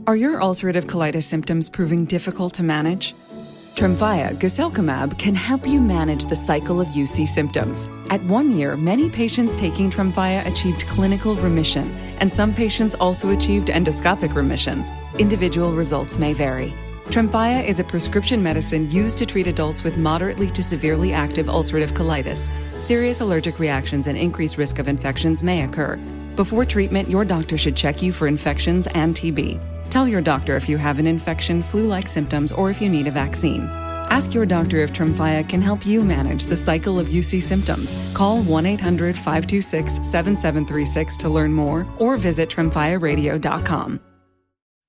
Are your ulcerative colitis symptoms proving difficult to manage? Tremfya guselkumab can help you manage the cycle of UC symptoms. At 1 year, many patients taking Tremfya achieved clinical remission, and some patients also achieved endoscopic remission. Individual results may vary. Tremfya is a prescription medicine used to treat adults with moderately to severely active ulcerative colitis. Serious allergic reactions and increased risk of infections may occur. Before treatment, your doctor should check you for infections and TB. Tell your doctor if you have an infection, flu-like symptoms, or if you need a vaccine. Ask your doctor if Tremfya can help you manage the cycle of UC symptoms. Call 1-800-526-7736 to learn more or visit tremfyaradio.com.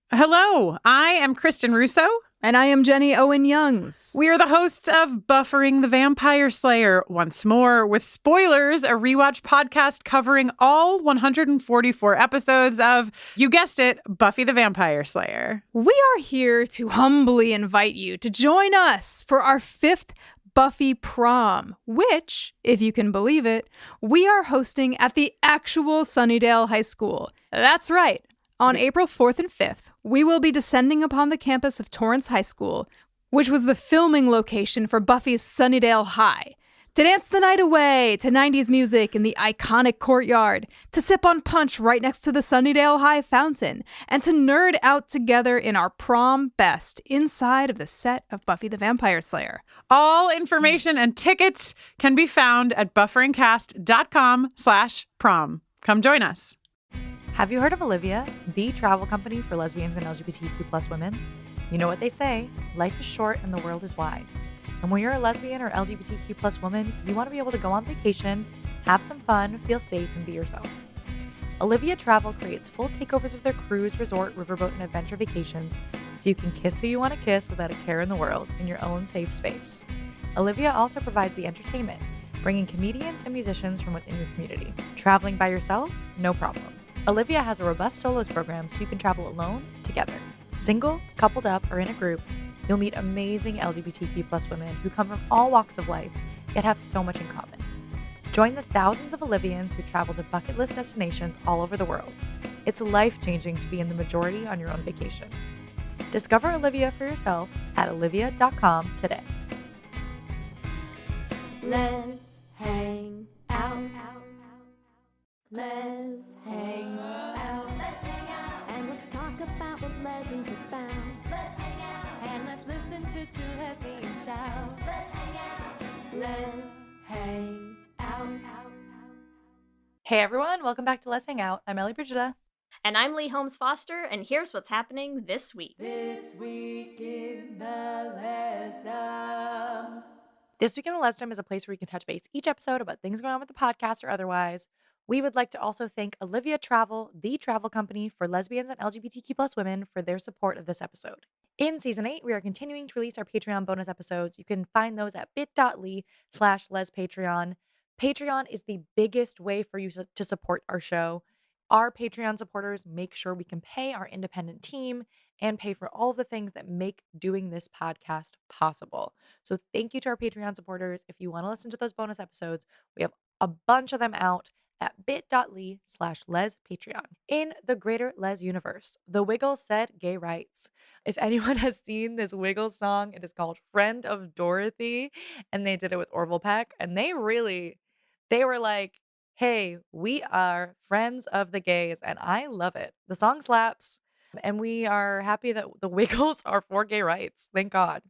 Hello, I am Kristen Russo. And I am Jenny Owen Youngs. We are the hosts of Buffering the Vampire Slayer once more with Spoilers, a rewatch podcast covering all 144 episodes of, you guessed it, Buffy the Vampire Slayer. We are here to humbly invite you to join us for our 5th Buffy prom, which, if you can believe it, we are hosting at the actual Sunnydale High School. That's right. On April 4th and 5th, we will be descending upon the campus of Torrance High School, which was the filming location for Buffy's Sunnydale High, to dance the night away to 90s music in the iconic courtyard, to sip on punch right next to the Sunnydale High fountain, and to nerd out together in our prom best inside of the set of Buffy the Vampire Slayer. All information and tickets can be found at bufferingcast.com/prom. Come join us. Have you heard of Olivia, the travel company for lesbians and LGBTQ+ women? You know what they say, life is short and the world is wide. And when you're a lesbian or LGBTQ+ woman, you want to be able to go on vacation, have some fun, feel safe, and be yourself. Olivia Travel creates full takeovers of their cruise, resort, riverboat, and adventure vacations so you can kiss who you want to kiss without a care in the world in your own safe space. Olivia also provides the entertainment, bringing comedians and musicians from within your community. Traveling by yourself? No problem. Olivia has a robust solos program so you can travel alone, together. Single, coupled up, or in a group, you'll meet amazing LGBTQ+ women who come from all walks of life, yet have so much in common. Join the thousands of Olivians who travel to bucket list destinations all over the world. It's life-changing to be in the majority on your own vacation. Discover Olivia for yourself at olivia.com today. Lez Hang Out. Lez Hang Out. Let's hang out. And let's talk about what Leslie's about. Let's hang out. And let's listen to two lesbians shout. Let's hang out. Lez Hang Out. Hey everyone, welcome back to Lez Hang Out. I'm Ellie Brigida. And I'm Leigh Holmes Foster, and here's what's happening this week. This week in the Lesdom. This week in the Lesdom is a place where we can touch base each episode about things going on with the podcast or otherwise. We would like to also thank Olivia Travel, the travel company for lesbians and LGBTQ+ women, for their support of this episode. In Season 8, we are continuing to release our Patreon bonus episodes. You can find those at bit.ly/lespatreon. Patreon is the biggest way for you to support our show. Our Patreon supporters make sure we can pay our independent team and pay for all of the things that make doing this podcast possible. So thank you to our Patreon supporters. If you want to listen to those bonus episodes, we have a bunch of them out at bit.ly/lespatreon. In the greater Les universe, the Wiggles said gay rights. If anyone has seen this Wiggles song, it is called Friend of Dorothy, and they did it with Orville Peck, and they were like, hey, we are friends of the gays, and I love it. The song slaps, and we are happy that the Wiggles are for gay rights. Thank God.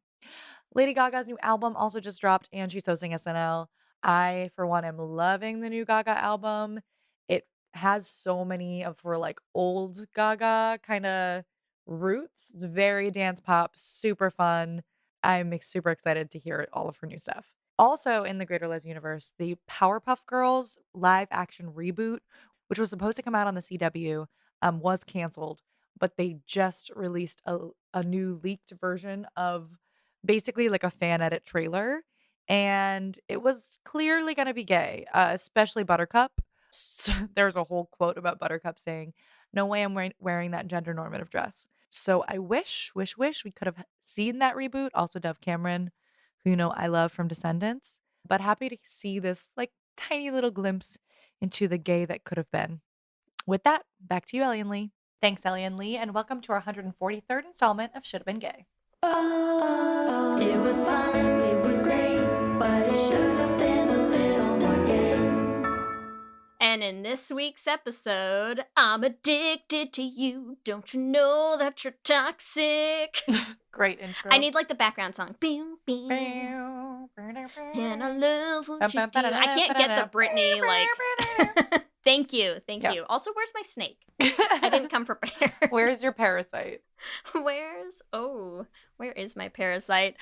Lady Gaga's new album also just dropped, and she's hosting SNL. I, for one, am loving the new Gaga album. It has so many of her like old Gaga kind of roots. It's very dance pop, super fun. I'm super excited to hear all of her new stuff. Also in the greater Les universe, the Powerpuff Girls live action reboot, which was supposed to come out on the CW, was canceled, but they just released a new leaked version of basically like a fan edit trailer. And it was clearly going to be gay, especially Buttercup. So there's a whole quote about Buttercup saying, no way I'm wearing that gender normative dress. So I wish we could have seen that reboot. Also Dove Cameron, who, you know, I love from Descendants. But happy to see this like tiny little glimpse into the gay that could have been. With that, back to you, Ellie and Leigh. Thanks, Ellie and Leigh, and welcome to our 143rd installment of Should've Been Gay. Oh, it was fun, it was great, but it should have been a little more gay. And in this week's episode, I'm addicted to you. Don't you know that you're toxic? Great intro. I need like the background song. Pew, pew. And I love what you do. I can't get the Britney like. Thank you. Yeah. Also, where's my snake? I didn't come prepared. Where's your parasite? Where is my parasite?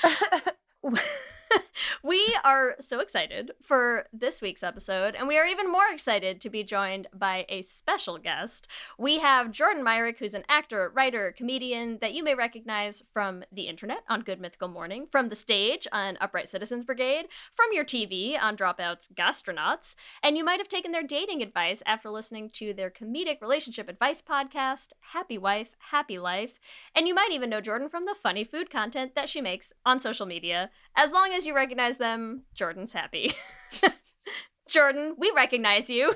We are so excited for this week's episode, and we are even more excited to be joined by a special guest. We have Jordan Myrick, who's an actor, writer, comedian that you may recognize from the internet on Good Mythical Morning, from the stage on Upright Citizens Brigade, from your TV on Dropouts Gastronauts, and you might have taken their dating advice after listening to their comedic relationship advice podcast, Happy Wife, Happy Life, and you might even know Jordan from the funny food content that she makes on social media. As long as you recognize them, Jordan's happy. Jordan, we recognize you.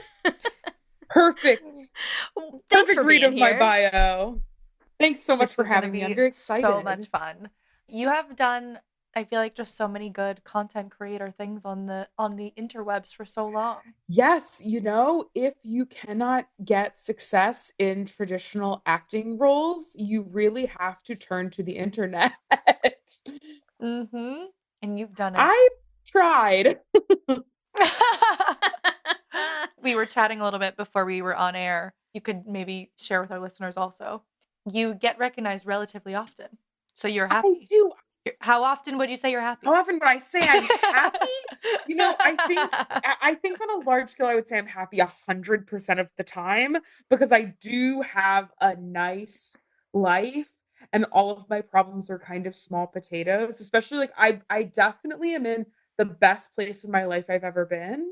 Perfect. Thanks Perfect for read being of my here. bio. Thanks so much This for is gonna having me. be I'm very excited. So much fun. You have done, I feel like, just so many good content creator things on the interwebs for so long. Yes, if you cannot get success in traditional acting roles, you really have to turn to the internet. Mm-hmm. And you've done it. I've tried. We were chatting a little bit before we were on air. You could maybe share with our listeners also. You get recognized relatively often, so you're happy. I do. How often would you say you're happy? How often would I say I'm happy? I think on a large scale, I would say I'm happy 100% of the time because I do have a nice life and all of my problems are kind of small potatoes. Especially like I definitely am in the best place in my life I've ever been,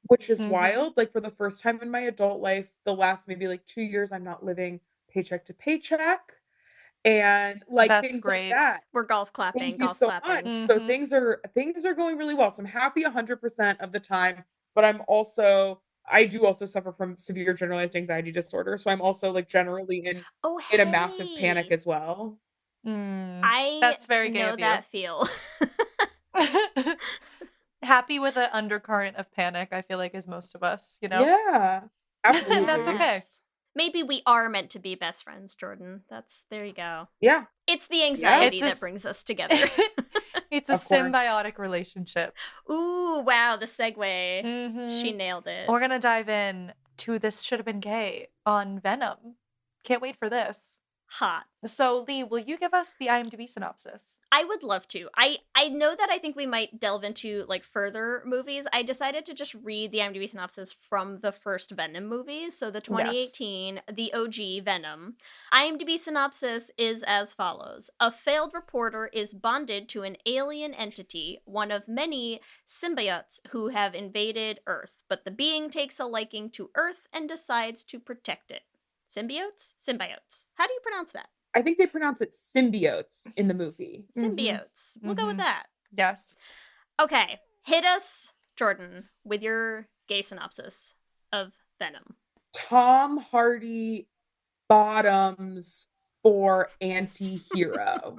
which is Mhm. wild. Like for the first time in my adult life, the last maybe like 2 years, I'm not living paycheck to paycheck. And like That's things great. like that. We're golf clapping, Thank you golf so clapping. much. So Mhm. things are going really well. So I'm happy 100% of the time, but I do also suffer from severe generalized anxiety disorder. So I'm also like generally Oh, in a massive panic hey. as well. I That's very gay know of you. that feel. Happy with an undercurrent of panic, I feel like, is most of us, you know? Yeah. Absolutely. That's okay. Yes. Maybe we are meant to be best friends, Jordan. There you go. Yeah. It's the anxiety It's a that s- brings us together. It's a Of course. symbiotic relationship. Ooh, wow, the segue. Mhm. She nailed it. We're gonna dive in to This Should Have Been Gay on Venom. Can't wait for this. Hot. So, Leigh, will you give us the IMDb synopsis? I would love to. I know that I think we might delve into like further movies. I decided to just read the IMDb synopsis from the first Venom movie, so the 2018, the OG Venom. IMDb synopsis is as follows. A failed reporter is bonded to an alien entity, one of many symbiotes who have invaded Earth, but the being takes a liking to Earth and decides to protect it. Symbiotes? Symbiotes. How do you pronounce that? I think they pronounce it symbiotes in the movie. Symbiotes. We'll go with Mhm. that. Yes. Okay, hit us, Jordan, with your gay synopsis of Venom. Tom Hardy bottoms for anti-hero.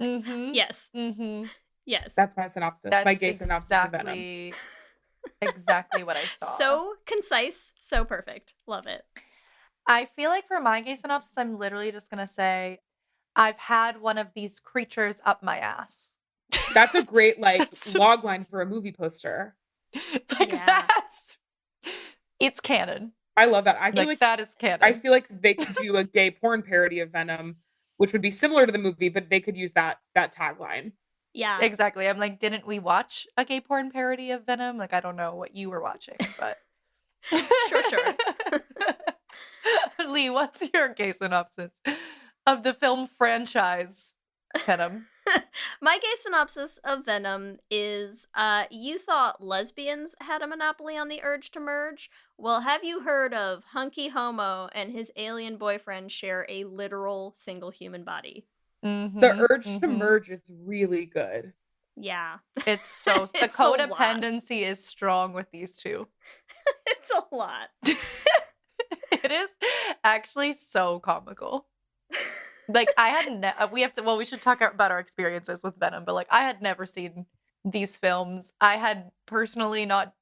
Mm-hmm. Yes, Mm-hmm. yes. That's my synopsis. My gay synopsis of Venom. Exactly what I saw. So concise, so perfect. Love it. I feel like for my gay synopsis, I'm literally just gonna say, I've had one of these creatures up my ass. That's a great That's- log line for a movie poster. Like Yeah. it's canon. I love that. I feel Like like that is canon. I feel like they could do a gay porn parody of Venom, which would be similar to the movie, but they could use that tagline. Yeah. Exactly. I'm like, didn't we watch a gay porn parody of Venom? Like, I don't know what you were watching, but Sure. Leigh, what's your gay synopsis of the film franchise Venom? My gay synopsis of Venom is you thought lesbians had a monopoly on the urge to merge? Well, have you heard of Hunky Homo and his alien boyfriend share a literal single human body? The urge to merge is really good. Yeah. It's so the It's a lot. codependency is strong with these two. It's a lot. It is actually so comical. Like, I had we should talk about our experiences with Venom, but like, I had never seen these films. I had personally not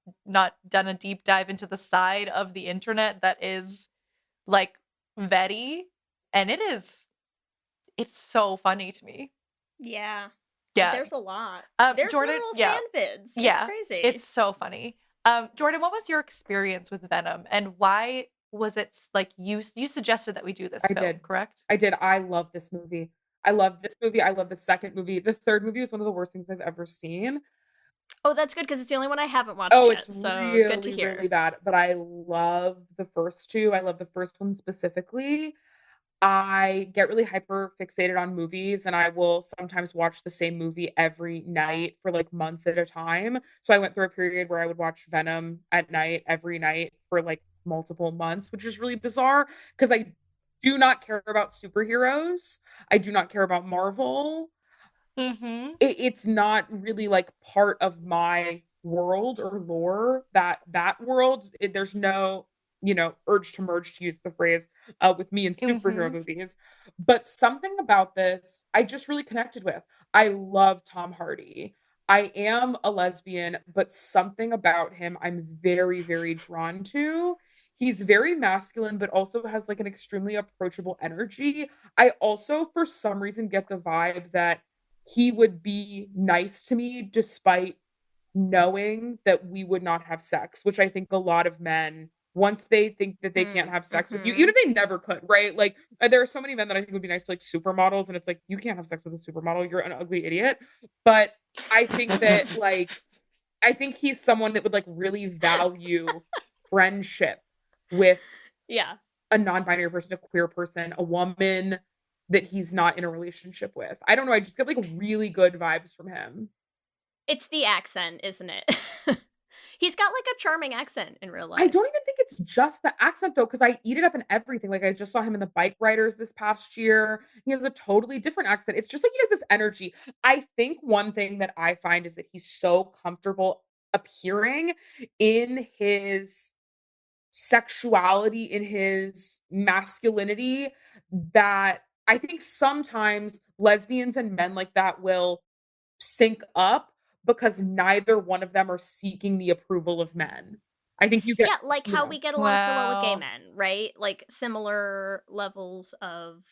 done a deep dive into the side of the internet that is like Veddie, and it's so funny to me. Yeah. Yeah. There's a lot. Um, There's Jordan- literal yeah. fan vids. Yeah, It's crazy. It's so funny. Jordan, what was your experience with Venom, and why was it like you suggested that we do this I film, did. correct? I did. I love this movie. I love this movie. I love the second movie. The third movie was one of the worst things I've ever seen. Oh, that's good because it's the only one I haven't watched Oh, yet. it's So good to really, hear. really bad. But I love the first two. I love the first one specifically. I get really hyper fixated on movies and I will sometimes watch the same movie every night for like months at a time. So I went through a period where I would watch Venom at night every night for like multiple months, which is really bizarre because I do not care about superheroes. I do not care about Marvel. Mm-hmm. It's not really like part of my world or lore. That world, there's no, urge to merge, to use the phrase, with me in superhero movies. But something about this I just really connected with. I love Tom Hardy. I am a lesbian, but something about him I'm very, very drawn to. He's very masculine, but also has like an extremely approachable energy. I also, for some reason, get the vibe that he would be nice to me despite knowing that we would not have sex, which I think a lot of men, once they think that they can't have sex with you, even if they never could, right? Like, there are so many men that I think would be nice to like supermodels, and it's like, you can't have sex with a supermodel, you're an ugly idiot. But I think that, like, I think he's someone that would like really value friendship with Yeah. a non-binary person, a queer person, a woman that he's not in a relationship with. I don't know. I just get like really good vibes from him. It's the accent, isn't it? He's got like a charming accent in real life. I don't even think it's just the accent though, because I eat it up in everything. Like I just saw him in the Bike Riders this past year. He has a totally different accent. It's just like he has this energy. I think one thing that I find is that he's so comfortable appearing in his sexuality, in his masculinity, that I think sometimes lesbians and men like that will sync up because neither one of them are seeking the approval of men. I think you get, Yeah, like how we get along so well with gay Wow. men, right? Like similar levels of,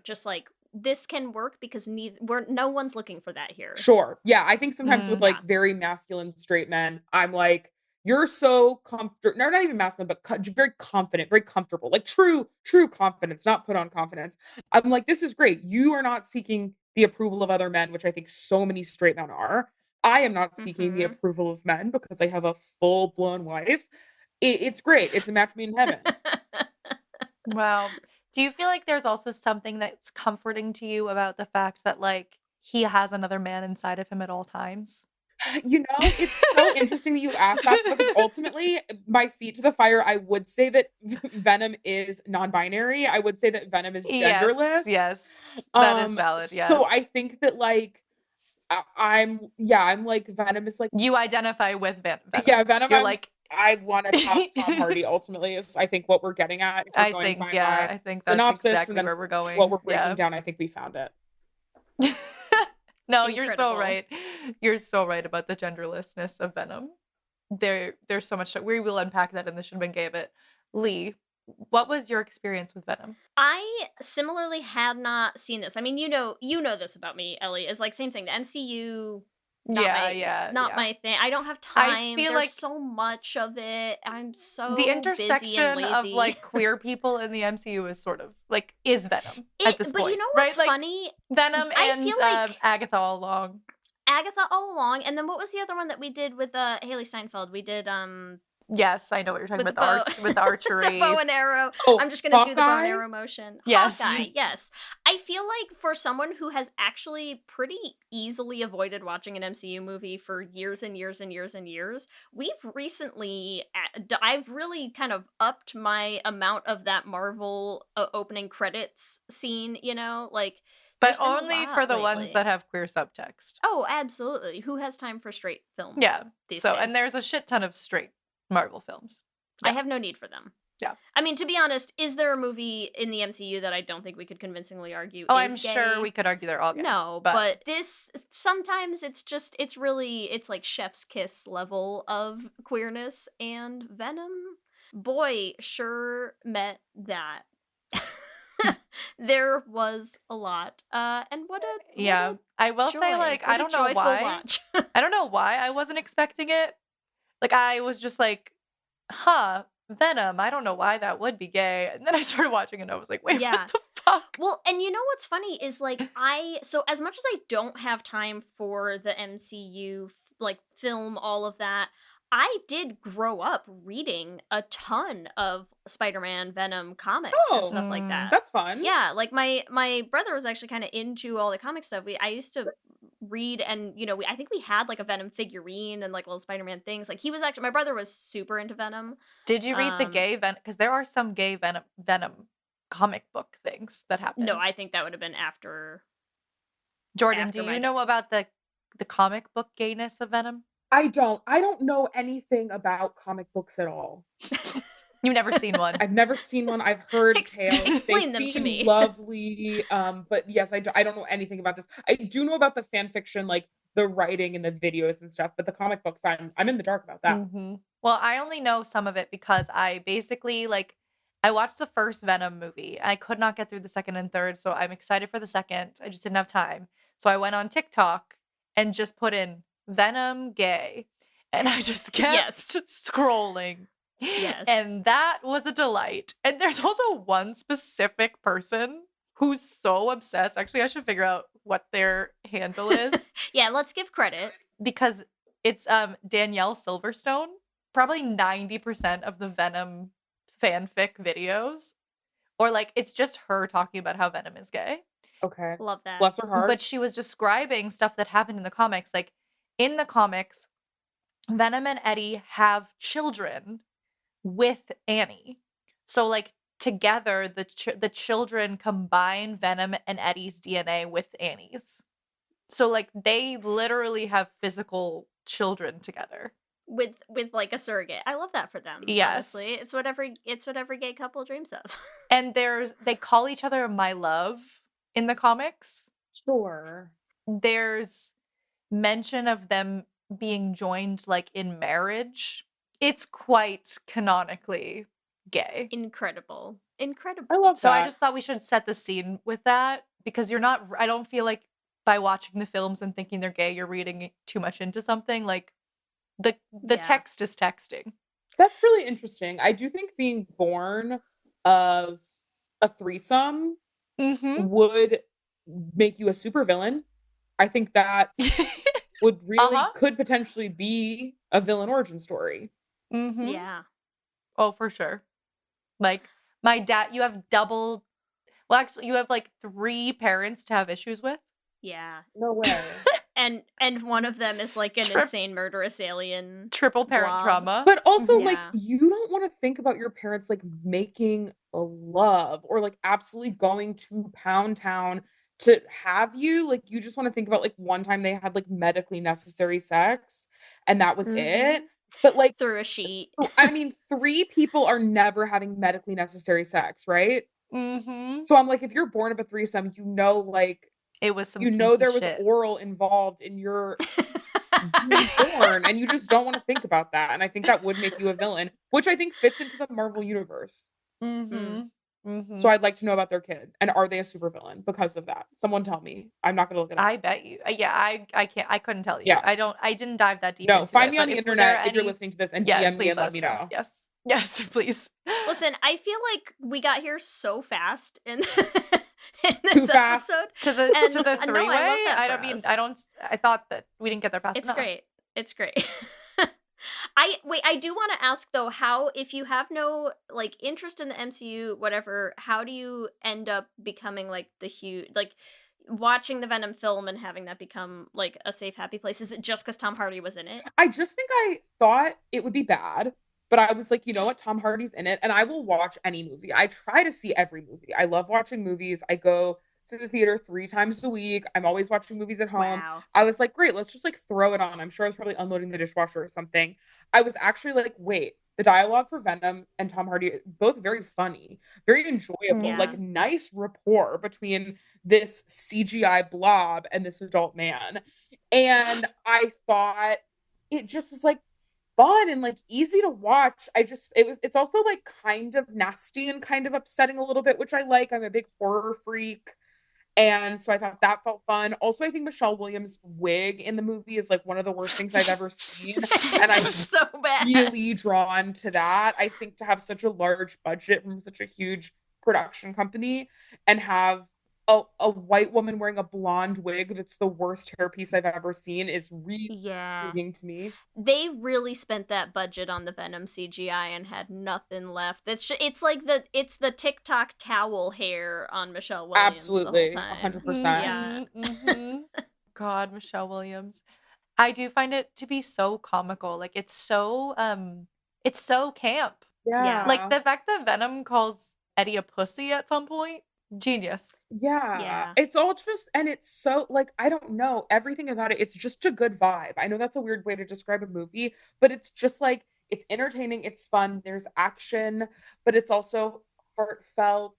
just like this can work because no one's looking for that here. Sure. Yeah, I think sometimes with like Yeah. very masculine straight men, I'm like, you're so comfortable. No, not even masculine, but very confident, very comfortable. Like true confidence, not put on confidence. I'm like, this is great. You are not seeking the approval of other men, which I think so many straight men are. I am not seeking the approval of men because I have a full-blown wife. It's great. It's a match made in heaven. Wow. Do you feel like there's also something that's comforting to you about the fact that like he has another man inside of him at all times? It's so interesting that you asked that because ultimately, my feet to the fire, I would say that Venom is non-binary. I would say that Venom is genderless. Yes, that is valid. So Yes. I think that like I'm like Venom is like, You identify with Venom. yeah, Venom. You're like, I want to top Tom Hardy. Ultimately, is I think what we're getting at. If we're I going think, by yeah, my I think that's synopsis exactly and then where we're going. what we're breaking Yeah. down. I think we found it. No, you're so Incredible. right. You're so right about the genderlessness of Venom. There's so much we will unpack that in the Should've Been Gay of it. Leigh, what was your experience with Venom? I similarly had not seen this. I mean, you know this about me, Ellie. Is like same thing. The MCU, not my thing. I don't have time. feel There's like so much of it. I'm so the busy and intersection lazy. of like queer people in the MCU is sort of like is Venom at this but point. you know what's right? Like, funny? Venom I and feel like- Agatha all along. Agatha all along, and then what was the other one that we did with Haley Steinfeld? We did Yes, I know what you're talking with about. the With archery. the bow and arrow. Oh, I'm just gonna do the bow and Hawkeye? arrow motion. Yes. Hawkeye, yes. I feel like for someone who has actually pretty easily avoided watching an MCU movie for years and years and years and years, I've really kind of upped my amount of that Marvel opening credits scene. Like. But There's been a only lot for the ones lately. that have queer subtext. Oh, absolutely. Who has time for straight film? Yeah. These So days? and there's a shit ton of straight Marvel films. I Yeah. have no need for them. I mean, to be honest, is there a movie in the MCU that I don't think we could convincingly argue Oh, is I'm gay? sure we could argue they're all gay. No, but this, sometimes it's really, it's like chef's kiss level of queerness, and Venom, boy, sure met that. There was a lot. And what a I will say, joy. like, What I a don't know joyful why. watch. I don't know why I wasn't expecting it. Like, I was just like, Venom, I don't know why that would be gay. And then I started watching it and I was like, wait, Yeah. what the fuck? Well, and you know what's funny is, like, so as much as I don't have time for the MCU, like, film, all of that, I did grow up reading a ton of Spider-Man, Venom comics and stuff like that. That's fun. Yeah, like, my brother was actually kind of into all the comic stuff. I used to read, and, you know, I think we had, like, a Venom figurine and, like, little Spider-Man things. Like, my brother was super into Venom. Did you read the gay Venom? Because there are some gay Venom comic book things that happen. No, I think that would have been after. Jordan, after do my you know about the comic book gayness of Venom? I don't know anything about comic books at all. You've never seen one. I've never seen one. I've heard tales. Explain They them to seem me. lovely. But yes, I don't know anything about this. I do know about the fan fiction, like the writing and the videos and stuff, but the comic books, I'm in the dark about that. Mhm. Well, I only know some of it because I basically, like, I watched the first Venom movie. I could not get through the second and third, so I'm excited for the second. I just didn't have time. So I went on TikTok and just put in Venom gay, and I just kept scrolling. Yes. And that was a delight. And there's also one specific person who's so obsessed. Actually, I should figure out what their handle is. Yeah, let's give credit. Because it's Danielle Silverstone. Probably 90% of the Venom fanfic videos, or like, it's just her talking about how Venom is gay. Okay. Love that. Bless her heart. But she was describing stuff that happened in the comics. Like, in the comics, Venom and Eddie have children with Annie. So, like, together, the children combine Venom and Eddie's DNA with Annie's. So, like, they literally have physical children together. With like a surrogate. I love that for them. Yes. Honestly. It's what every gay couple dreams of. And they call each other my love in the comics. Sure. There's mention of them being joined, like, in marriage. It's quite canonically gay. Incredible. I love So that. I just thought we should set the scene with that, because I don't feel like by watching the films and thinking they're gay, you're reading too much into something. Like, the text is texting. That's really interesting. I do think being born of a threesome would make you a supervillain. I think that would really could potentially be a villain origin story. Yeah. Oh, for sure. Like, my dad, you have well, actually, you have like 3 parents to have issues with. Yeah. No way. And one of them is like an insane murderous alien. Triple parent blob. trauma. But also, like, Yeah. you don't want to think about your parents, like, making a love or, like, absolutely going to Pound Town to have you. Like, you just want to think about, like, one time they had, like, medically necessary sex and that was it. But, like, through a sheet. I mean, 3 people are never having medically necessary sex, right? Mm-hmm. So I'm like, if you're born of a threesome, you know, like, it was some there was shit. oral involved in your being born, and you just don't want to think about that. And I think that would make you a villain, which I think fits into the Marvel universe. So I'd like to know about their kid, and are they a supervillain because of that? Someone tell me. I'm not gonna look it up. I bet you. Yeah, I can't. I couldn't tell you. Yeah. I didn't dive that deep. No, into find it, me on but the if there internet are if you're any- listening to this and Yeah, DM me please and let me us know. Yes, please. Listen, I feel like we got here so fast in Too this fast. episode. To the And to the I know, I love three-way. that I for don't mean. us. I don't. I thought that we didn't get there fast It's enough. great. It's great. I do want to ask though, how, if you have no like interest in the MCU, whatever, how do you end up becoming like the huge, like, watching the Venom film and having that become like a safe, happy place? Is it just because Tom Hardy was in it? I just think I thought it would be bad, but I was like, you know what? Tom Hardy's in it, and I will watch any movie. I try to see every movie. I love watching movies. I go to the theater 3 times a week. I'm always watching movies at home. Wow. I was like, great, let's just like throw it on. I'm sure I was probably unloading the dishwasher or something. I was actually like, wait, The dialogue for Venom and Tom Hardy, both very funny, very enjoyable, Yeah. like nice rapport between this CGI blob and this adult man. And I thought it just was like fun and like easy to watch. It's also like kind of nasty and kind of upsetting a little bit, which I like. I'm a big horror freak. And so I thought that felt fun. Also, I think Michelle Williams' wig in the movie is like one of the worst things I've ever seen. And I'm so bad. really drawn to that. I think to have such a large budget from such a huge production company and have a white woman wearing a blonde wig that's the worst hairpiece I've ever seen is really Yeah. intriguing to me. They really spent that budget on the Venom CGI and had nothing left. It's like the TikTok towel hair on Michelle Williams Absolutely, the whole time. 100%. Yeah. God, Michelle Williams. I do find it to be so comical. Like it's so camp. Yeah. Like the fact that Venom calls Eddie a pussy at some point, genius. Yeah. It's all just, and it's so, like, I don't know, everything about it, it's just a good vibe. I know that's a weird way to describe a movie, but it's just like, it's entertaining, it's fun, there's action, but it's also heartfelt,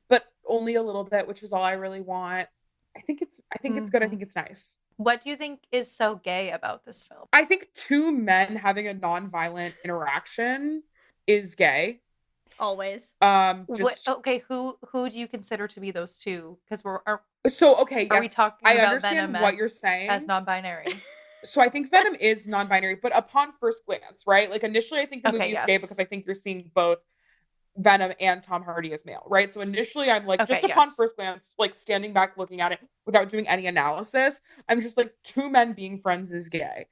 but only a little bit, which is all I really want. I think it's good. I think it's nice. What do you think is so gay about this film? I think two men having a non-violent interaction is gay. Always. Okay, who do you consider to be those two? Because are we talking I about understand Venom what you're saying as non-binary? So I think Venom is non-binary, but upon first glance, right? Like initially I think the movie is gay because I think you're seeing both Venom and Tom Hardy as male, right? So initially I'm like, just upon first glance, like standing back looking at it without doing any analysis, I'm just like, two men being friends is gay.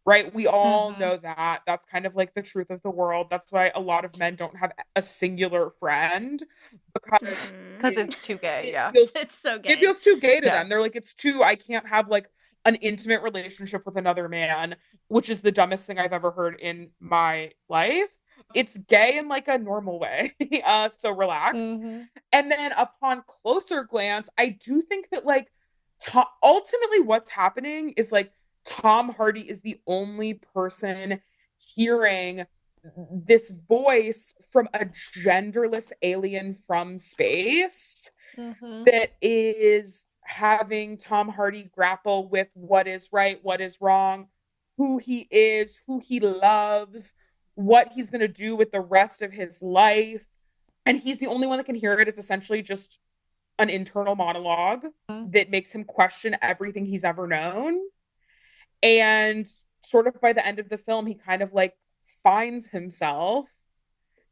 Right? We all know that. That's kind of like the truth of the world. That's why a lot of men don't have a singular friend because it's too gay. It's so gay. It feels too gay to them. They're like, I can't have like an intimate relationship with another man, which is the dumbest thing I've ever heard in my life. It's gay in like a normal way. So relax. And then upon closer glance, I do think that like ultimately what's happening is like Tom Hardy is the only person hearing this voice from a genderless alien from space that is having Tom Hardy grapple with what is right, what is wrong, who he is, who he loves, what he's going to do with the rest of his life. And he's the only one that can hear it. It's essentially just an internal monologue that makes him question everything he's ever known. And sort of by the end of the film, he kind of like finds himself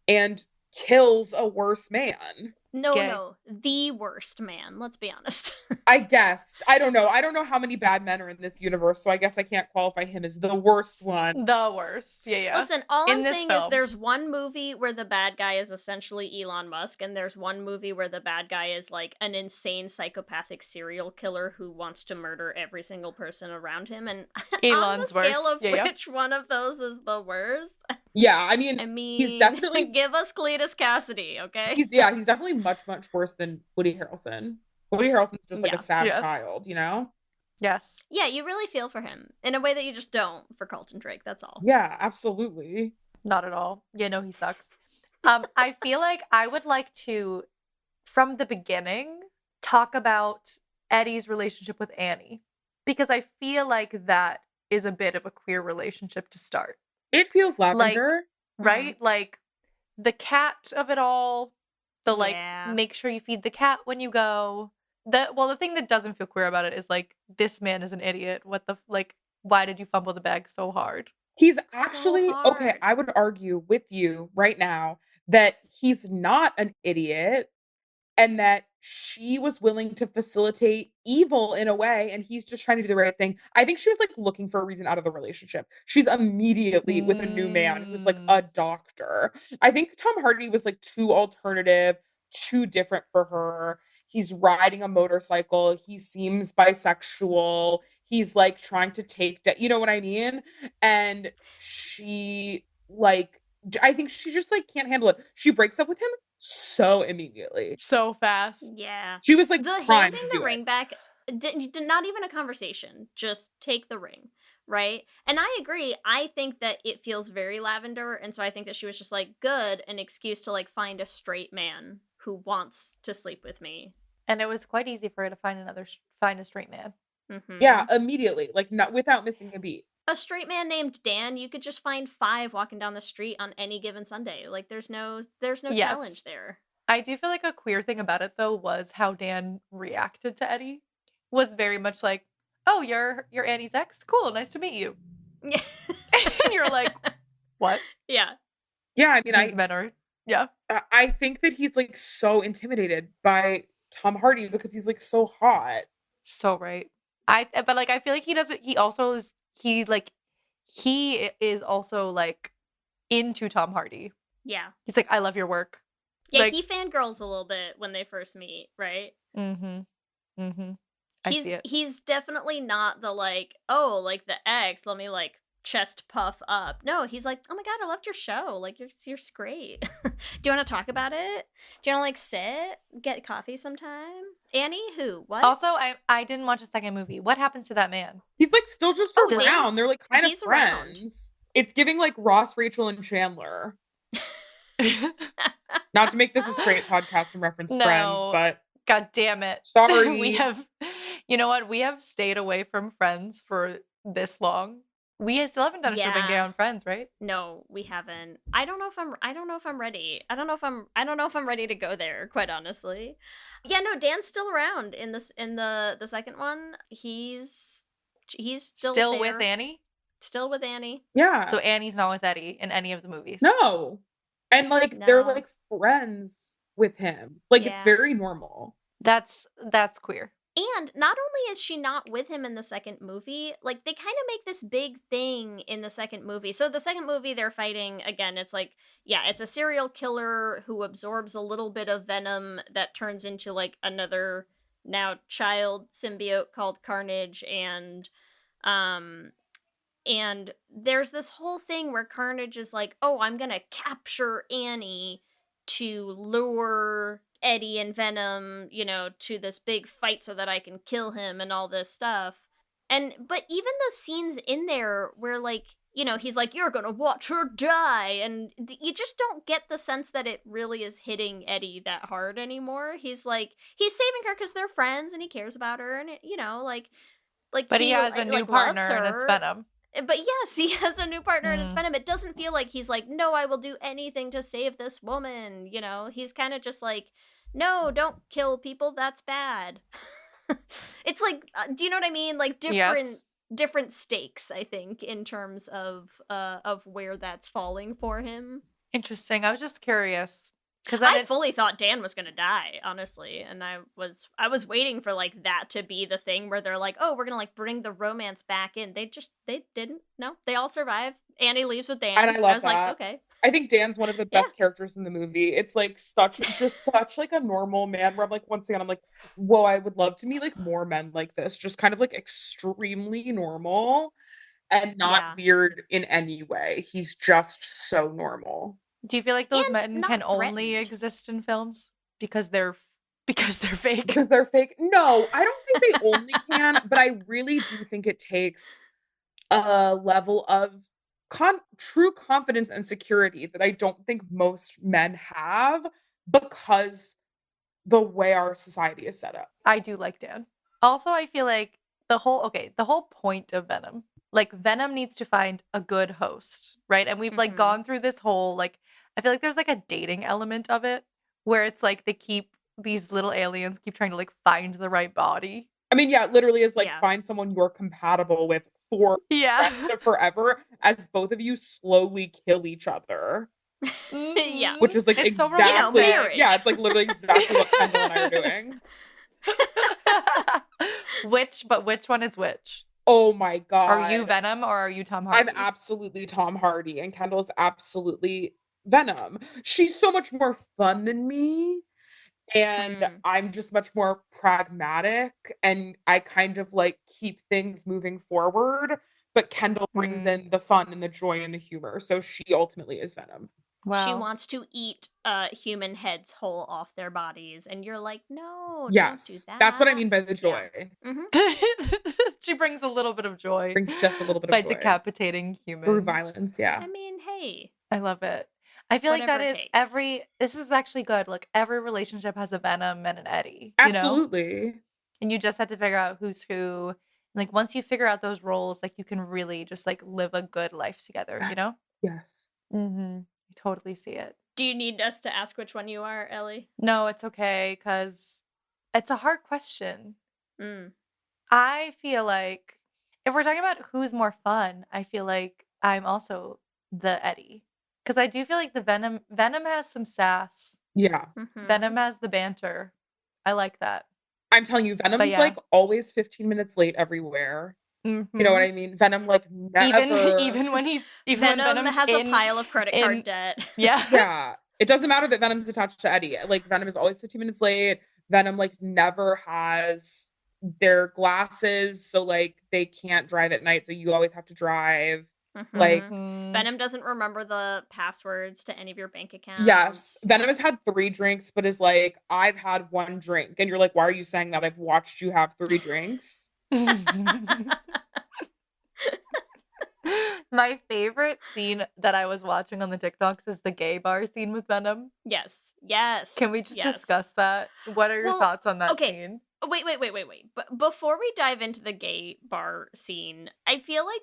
and kills a worse man. No, the worst man. Let's be honest. I guess. I don't know. I don't know how many bad men are in this universe, so I guess I can't qualify him as the worst one. The worst. Yeah. Listen, all I'm saying is there's one movie where the bad guy is essentially Elon Musk, and there's one movie where the bad guy is like an insane psychopathic serial killer who wants to murder every single person around him. And Elon's on the scale worst. of which one of those is the worst? Yeah, I mean he's definitely give us Cletus Cassidy, okay? He's definitely much worse than Woody Harrelson. Woody Harrelson's just like a sad child, you know? Yes. Yeah, you really feel for him in a way that you just don't for Carlton Drake. That's all. Yeah, absolutely. Not at all. Yeah, no, he sucks. I feel like I would like to, from the beginning, talk about Eddie's relationship with Annie, because I feel like that is a bit of a queer relationship to start. It feels lavender, right? Like the cat of it all. Make sure you feed the cat when you go. The thing that doesn't feel queer about it is like, this man is an idiot. Why did you fumble the bag so hard? He's actually, okay, I would argue with you right now that he's not an idiot and that she was willing to facilitate evil in a way and he's just trying to do the right thing. I think she was like looking for a reason out of the relationship. She's immediately with a new man who's like a doctor. I think Tom Hardy was like too alternative, too different for her. He's riding a motorcycle. He seems bisexual. He's like trying to take, you know what I mean? And she like, I think she just like can't handle it. She breaks up with him so immediately, so fast. Yeah, she was like handing the ring back. Not even a conversation. Just take the ring. right? And I agree. I think that it feels very lavender, and so I think that she was just like, good, an excuse to like find a straight man who wants to sleep with me. And it was quite easy for her to find find a straight man. Yeah, immediately, like not without missing a beat. A straight man named Dan, you could just find 5 walking down the street on any given Sunday. Like there's no Yes. challenge there. I do feel like a queer thing about it though was how Dan reacted to Eddie. Was very much like, "Oh, you're Annie's ex? Cool, nice to meet you." Yeah. And you're like, "What?" Yeah. Yeah, I mean, These men are, yeah. I think that he's like so intimidated by Tom Hardy because he's like so hot. So right. But like I feel like he doesn't. He also is. He is also like into Tom Hardy. Yeah. He's like, "I love your work." Yeah, Like- he fangirls a little bit when they first meet, right? Mm-hmm. Mm-hmm. I see it. He's definitely not the like, oh, like the ex, let me like chest puff up. No, he's like, oh my god, I loved your show. Like you're great. Do you want to talk about it? Do you want to like sit, get coffee sometime? Annie, who? What? Also, I didn't watch a second movie. What happens to that man? He's like still just Oh, around. Dan's- They're like kind of he's around. friends. It's giving like Ross, Rachel, and Chandler. Not to make this a straight podcast and reference No. Friends, but God damn it. sorry. We have, you know what? We have stayed away from Friends for this long. We still haven't done a Should've Been Gay Yeah. on Friends, right? No, we haven't. I don't know if I'm ready. I don't know if I'm ready to go there, quite honestly. Yeah, no, Dan's still around in the second one. He's still there. with Annie. Still with Annie. Yeah. So Annie's not with Eddie in any of the movies. No. And like they're No. like friends with him. Like it's Yeah. very normal. That's queer. And not only is she not with him in the second movie, like they kind of make this big thing in the second movie. So the second movie they're fighting again, it's like, yeah, it's a serial killer who absorbs a little bit of venom that turns into like another now child symbiote called Carnage, and there's this whole thing where Carnage is like, "Oh, I'm going to capture Annie to lure Eddie and Venom, to this big fight so that I can kill him and all this stuff." But even the scenes in there where like, he's like, "You're gonna watch her die," and you just don't get the sense that it really is hitting Eddie that hard anymore. He's like, he's saving her because they're friends and he cares about her, and But he has a new partner loves and it's her. Venom. But yes, he has a new partner and it's Venom. It doesn't feel like he's like, "No, I will do anything to save this woman." He's kind of just like, "No, don't kill people. That's bad." It's like, do you know what I mean? Like different stakes, I think, in terms of where that's falling for him. Interesting. I was just curious. Because I fully thought Dan was gonna die, honestly, and I was waiting for like that to be the thing where they're like, "Oh, we're gonna like bring the romance back in." They didn't. No, they all survive. Annie leaves with Dan. And I love was that. like, okay. I think Dan's one of the best characters in the movie. It's like such like a normal man where I'm like, once again, I'm like, whoa, I would love to meet like more men like this. Just kind of like extremely normal and not weird in any way. He's just so normal. Do you feel like those And men not can only threatened. exist in films because they're fake? Because they're fake? No, I don't think they only can, but I really do think it takes a level of true confidence and security that I don't think most men have because the way our society is set up. I do like Dan. Also, I feel like the whole point of Venom, like Venom needs to find a good host, right? And we've like gone through this whole like, I feel like there's like a dating element of it where it's like these little aliens keep trying to like find the right body. I mean, yeah, it literally is like find someone you're compatible with for the rest of forever as both of you slowly kill each other. Yeah. Which is like It's so exactly marriage. yeah, it's like literally exactly what Kendall and I are doing. Which one is which? Oh my god. Are you Venom or are you Tom Hardy? I'm absolutely Tom Hardy and Kendall is absolutely Venom. She's so much more fun than me. And I'm just much more pragmatic and I kind of like keep things moving forward. But Kendall brings in the fun and the joy and the humor. So she ultimately is Venom. Wow. She wants to eat human heads whole off their bodies, and you're like, "No, Yes, don't do that." that's what I mean by the joy. She brings a little bit of joy. Brings just a little bit by of joy. decapitating humans. Through violence, yeah. I mean, hey. I love it. I feel like that Whatever is it takes. this is actually good. Like every relationship has a Venom and an Eddie, you know? Absolutely. And you just have to figure out who's who. Like once you figure out those roles, like you can really just like live a good life together, you know? Yes. Mm-hmm. I totally see it. Do you need us to ask which one you are, Ellie? No, it's okay, because it's a hard question. Mm. I feel like if we're talking about who's more fun, I feel like I'm also the Eddie. Because I do feel like the Venom has some sass. Yeah. Mhm. Venom has the banter. I like that. I'm telling you, Venom's yeah. like always 15 minutes late everywhere. Mm-hmm. You know what I mean? Venom like never. Even when he's Venom when has a pile of credit card debt. Yeah. Yeah. It doesn't matter that Venom's attached to Eddie. Like Venom is always 15 minutes late. Venom like never has their glasses, so like they can't drive at night, so you always have to drive. Mhm. Like Venom doesn't remember the passwords to any of your bank accounts. yes, Venom has had 3 drinks, but is like, I've had 1 drink. And you're like, why are you saying that? I've watched you have 3 drinks. My favorite scene that I was watching on the TikToks is the gay bar scene with Venom. Yes. Yes. Can we just yes. discuss that? What are your Well, thoughts on that okay. scene? Wait. But before we dive into the gay bar scene, I feel like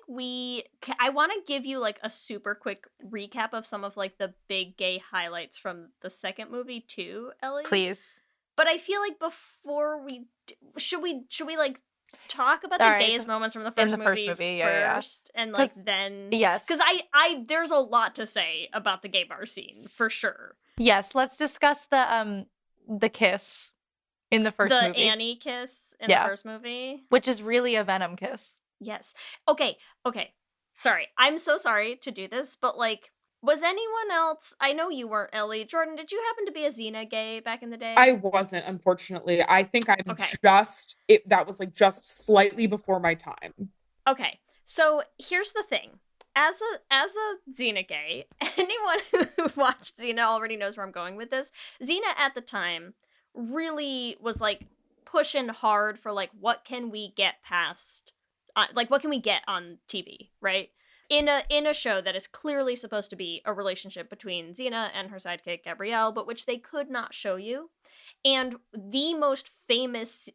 I want to give you like a super quick recap of some of like the big gay highlights from the second movie too, Ellie. Please. But I feel like before we should we like talk about the All right. gayest moments from the first movie yeah. first, and like then yes, because I there's a lot to say about the gay bar scene for sure. Yes, let's discuss the kiss in the first movie. The Annie kiss in the first movie, which is really a Venom kiss. Yes. Okay. Sorry, I'm so sorry to do this, but like, was anyone else? I know you weren't, Ellie. Jordan, did you happen to be a Xena gay back in the day? I wasn't, unfortunately. I think I'm Okay. that was like just slightly before my time. Okay. So here's the thing. As a Xena gay, anyone who watched Xena already knows where I'm going with this. Xena at the time really was like pushing hard for like what can we get past, like what can we get on TV, right? In a show that is clearly supposed to be a relationship between Xena and her sidekick Gabrielle, but which they could not show you. And the most famous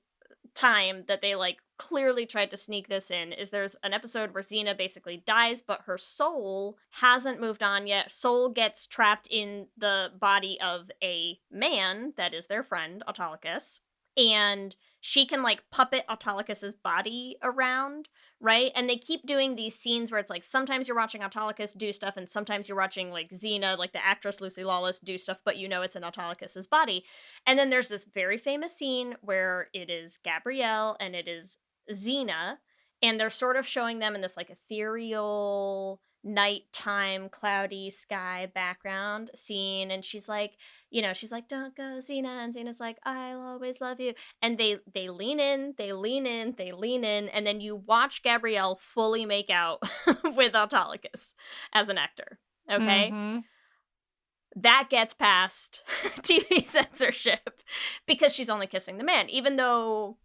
time that they like clearly tried to sneak this in is there's an episode where Xena basically dies, but her soul hasn't moved on yet. Soul gets trapped in the body of a man that is their friend, Autolycus. And she can like puppet Autolycus's body around, right? And they keep doing these scenes where it's like sometimes you're watching Autolycus do stuff and sometimes you're watching like Xena, like the actress Lucy Lawless, do stuff, but you know it's in Autolycus's body. And then there's this very famous scene where it is Gabrielle and it is Xena, and they're sort of showing them in this like ethereal nighttime cloudy sky background scene, and she's like, don't go Xena, and Xena's like, I'll always love you, and they lean in, and then you watch Gabrielle fully make out with Autolycus as an actor, okay? Mm-hmm. That gets past TV censorship because she's only kissing the man, even though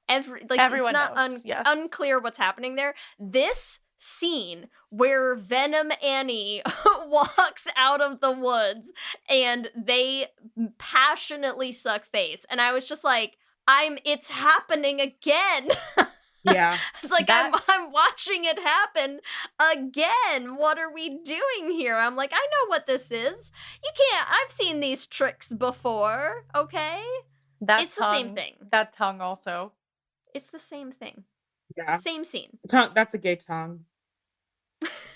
everyone it's not knows. Yes. unclear what's happening there. This scene where Venom Annie walks out of the woods and they passionately suck face, and I was just like, it's happening again. Yeah. It's like I'm watching it happen again. What are we doing here? I'm like, I know what this is. I've seen these tricks before, okay? It's the same thing. That tongue also. It's the same thing. Yeah. Same scene. That's a gay tongue.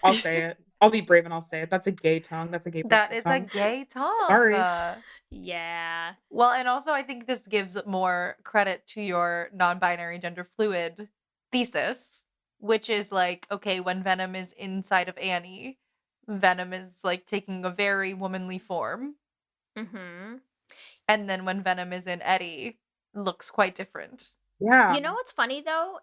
I'll say it. I'll be brave and I'll say it. That's a gay tongue. That's a gay That is tongue. a gay tongue. Sorry. Yeah. Well, and also I think this gives more credit to your non-binary gender fluid thesis, which is like, okay, when Venom is inside of Annie, Venom is like taking a very womanly form. Mm-hmm. And then when Venom is in Eddie, looks quite different. Yeah. You know what's funny though?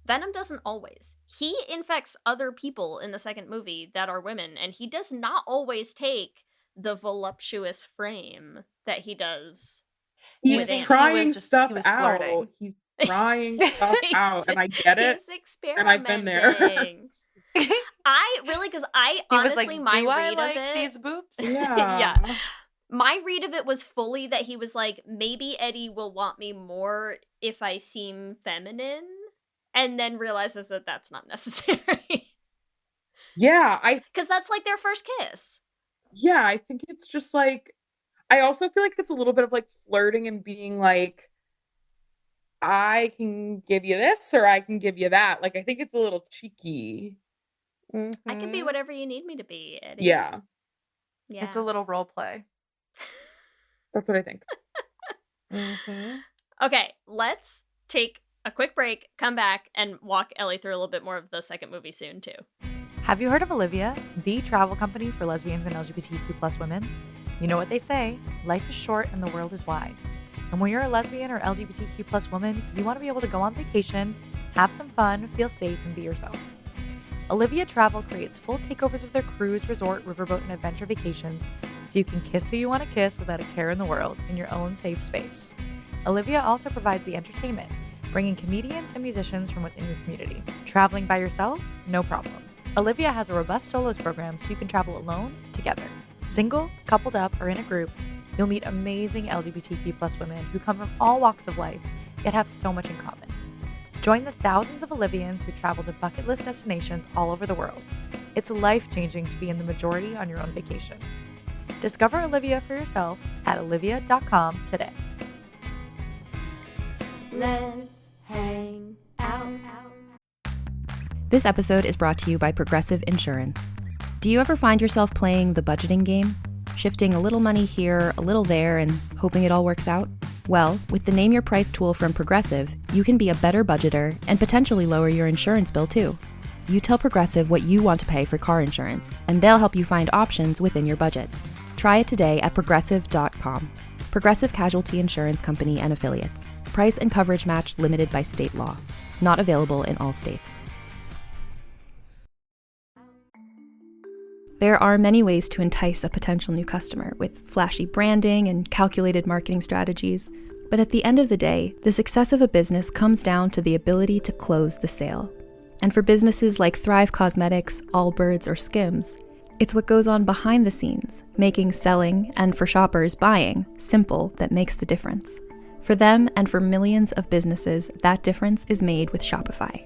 Venom doesn't always. He infects other people in the second movie that are women, and he does not always take the voluptuous frame that he does. He's trying stuff out. Flirting. trying stuff out, and I get it, He's and I've been there. experimenting. I really, because I He was honestly, like, my "Do I read like of it, these boobs?" yeah, Yeah. my read of it was fully that he was like, maybe Eddie will want me more if I seem feminine, and then realizes that that's not necessary. Yeah, Because that's like their first kiss. I think it's just like I also feel like it's a little bit of like flirting and being like, I can give you this or I can give you that. Like I think it's a little cheeky. I can be Mhm. whatever you need me to be, Eddie. Yeah, Yeah. It's a little role play. that's what I think. Mm-hmm. Okay, let's take a quick break, come back, and walk Ellie through a little bit more of the second movie soon, too. Have you heard of Olivia, the travel company for lesbians and LGBTQ plus women? You know what they say, life is short and the world is wide. And when you're a lesbian or LGBTQ plus woman, you want to be able to go on vacation, have some fun, feel safe, and be yourself. Olivia Travel creates full takeovers of their cruise, resort, riverboat, and adventure vacations so you can kiss who you want to kiss without a care in the world in your own safe space. Olivia also provides the entertainment, bringing comedians and musicians from within your community. Traveling by yourself? No problem. Olivia has a robust solos program so you can travel alone, together. Single, coupled up, or in a group, you'll meet amazing LGBTQ plus women who come from all walks of life, yet have so much in common. Join the thousands of Olivians who travel to bucket list destinations all over the world. It's life-changing to be in the majority on your own vacation. Discover Olivia for yourself at olivia.com today. Lez Hang Out. This episode is brought to you by Progressive Insurance. Do you ever find yourself playing the budgeting game? Shifting a little money here, a little there, and hoping it all works out? Well, with the Name Your Price tool from Progressive, you can be a better budgeter and potentially lower your insurance bill too. You tell Progressive what you want to pay for car insurance, and they'll help you find options within your budget. Try it today at progressive.com. Progressive Casualty Insurance Company and Affiliates. Price and coverage match limited by state law. Not available in all states. There are many ways to entice a potential new customer with flashy branding and calculated marketing strategies. But at the end of the day, the success of a business comes down to the ability to close the sale. And for businesses like Thrive Cosmetics, Allbirds, or Skims, it's what goes on behind the scenes, making selling, and for shoppers, buying, simple that makes the difference. For them and for millions of businesses, that difference is made with Shopify.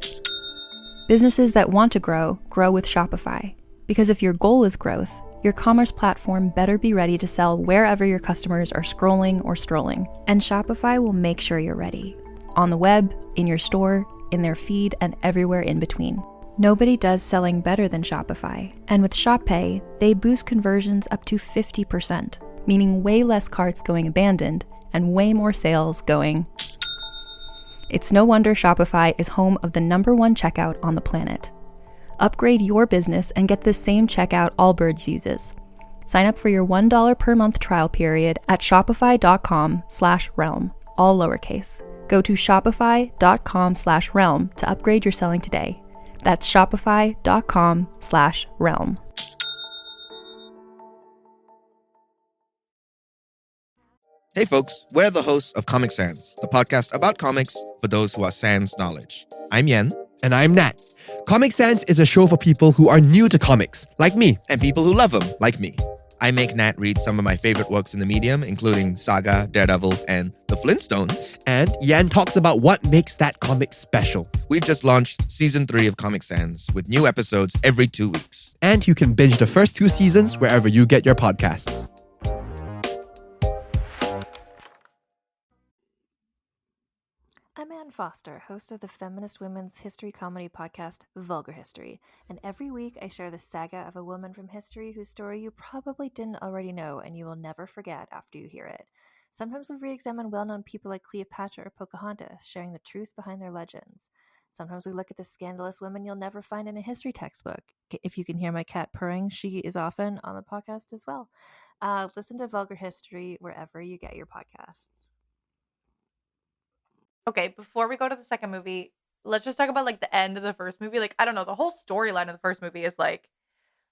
Businesses that want to grow, grow with Shopify. Because if your goal is growth, your commerce platform better be ready to sell wherever your customers are scrolling or strolling. And Shopify will make sure you're ready. On the web, in your store, in their feed, and everywhere in between. Nobody does selling better than Shopify. And with Shop Pay, they boost conversions up to 50%, meaning way less carts going abandoned and way more sales going. It's no wonder Shopify is home of the #1 checkout on the planet. Upgrade your business and get the same checkout Allbirds uses. Sign up for your $1 per month trial period at shopify.com/realm, all lowercase. Go to shopify.com/realm to upgrade your selling today. That's shopify.com/realm. Hey folks, we're the hosts of Comic Sans, the podcast about comics for those who are sans knowledge. I'm Yen. And I'm Nat. Comic Sans is a show for people who are new to comics, like me. And people who love them, like me. I make Nat read some of my favorite works in the medium, including Saga, Daredevil, and The Flintstones. And Yan talks about what makes that comic special. We've just launched Season 3 of Comic Sans, with new episodes every 2 weeks. And you can binge the first 2 seasons wherever you get your podcasts. I'm Ann Foster, host of the feminist women's history comedy podcast, Vulgar History, and every week I share the saga of a woman from history whose story you probably didn't already know and you will never forget after you hear it. Sometimes we re-examine well-known people like Cleopatra or Pocahontas, sharing the truth behind their legends. Sometimes we look at the scandalous women you'll never find in a history textbook. If you can hear my cat purring, she is often on the podcast as well. Listen to Vulgar History wherever you get your podcasts. Okay, before we go to the second movie, let's just talk about like the end of the first movie. Like, I don't know, the whole storyline of the first movie is like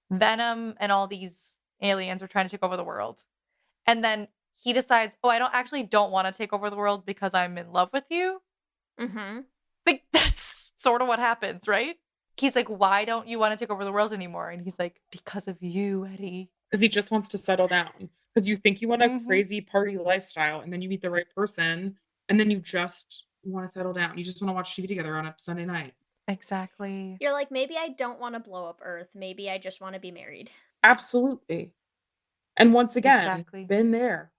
Venom and all these aliens are trying to take over the world. And then he decides, oh, I don't want to take over the world because I'm in love with you. Mm-hmm. Like, that's sort of what happens, right? He's like, why don't you want to take over the world anymore? And he's like, because of you, Eddie. Because he just wants to settle down. Because you think you want a Mhm. crazy party lifestyle, and then you meet the right person, and then you just want to settle down. You just want to watch TV together on a Sunday night. Exactly. You're like, maybe I don't want to blow up Earth. Maybe I just want to be married. Absolutely. And once again, Exactly. been there.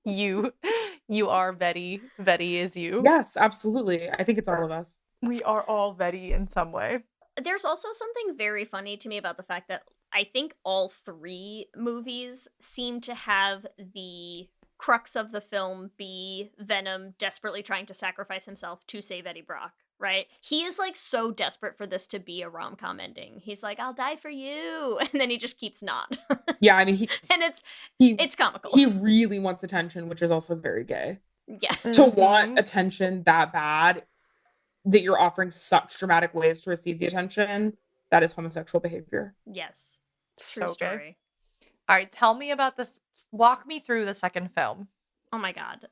You are Veddie. Veddie is you. Yes, absolutely. I think it's all of us. We are all Veddie in some way. There's also something very funny to me about the fact that I think all 3 movies seem to have the crux of the film be Venom desperately trying to sacrifice himself to save Eddie Brock, right? He is like so desperate for this to be a rom-com ending. He's like, I'll die for you. And then he just keeps not. Yeah, I mean, And it's comical. he really wants attention, which is also very gay. Yeah. To want attention that bad, that you're offering such dramatic ways to receive the attention, that is homosexual behavior. Yes. So True gay. story. All right, tell me about this. Walk me through the second film. Oh my god.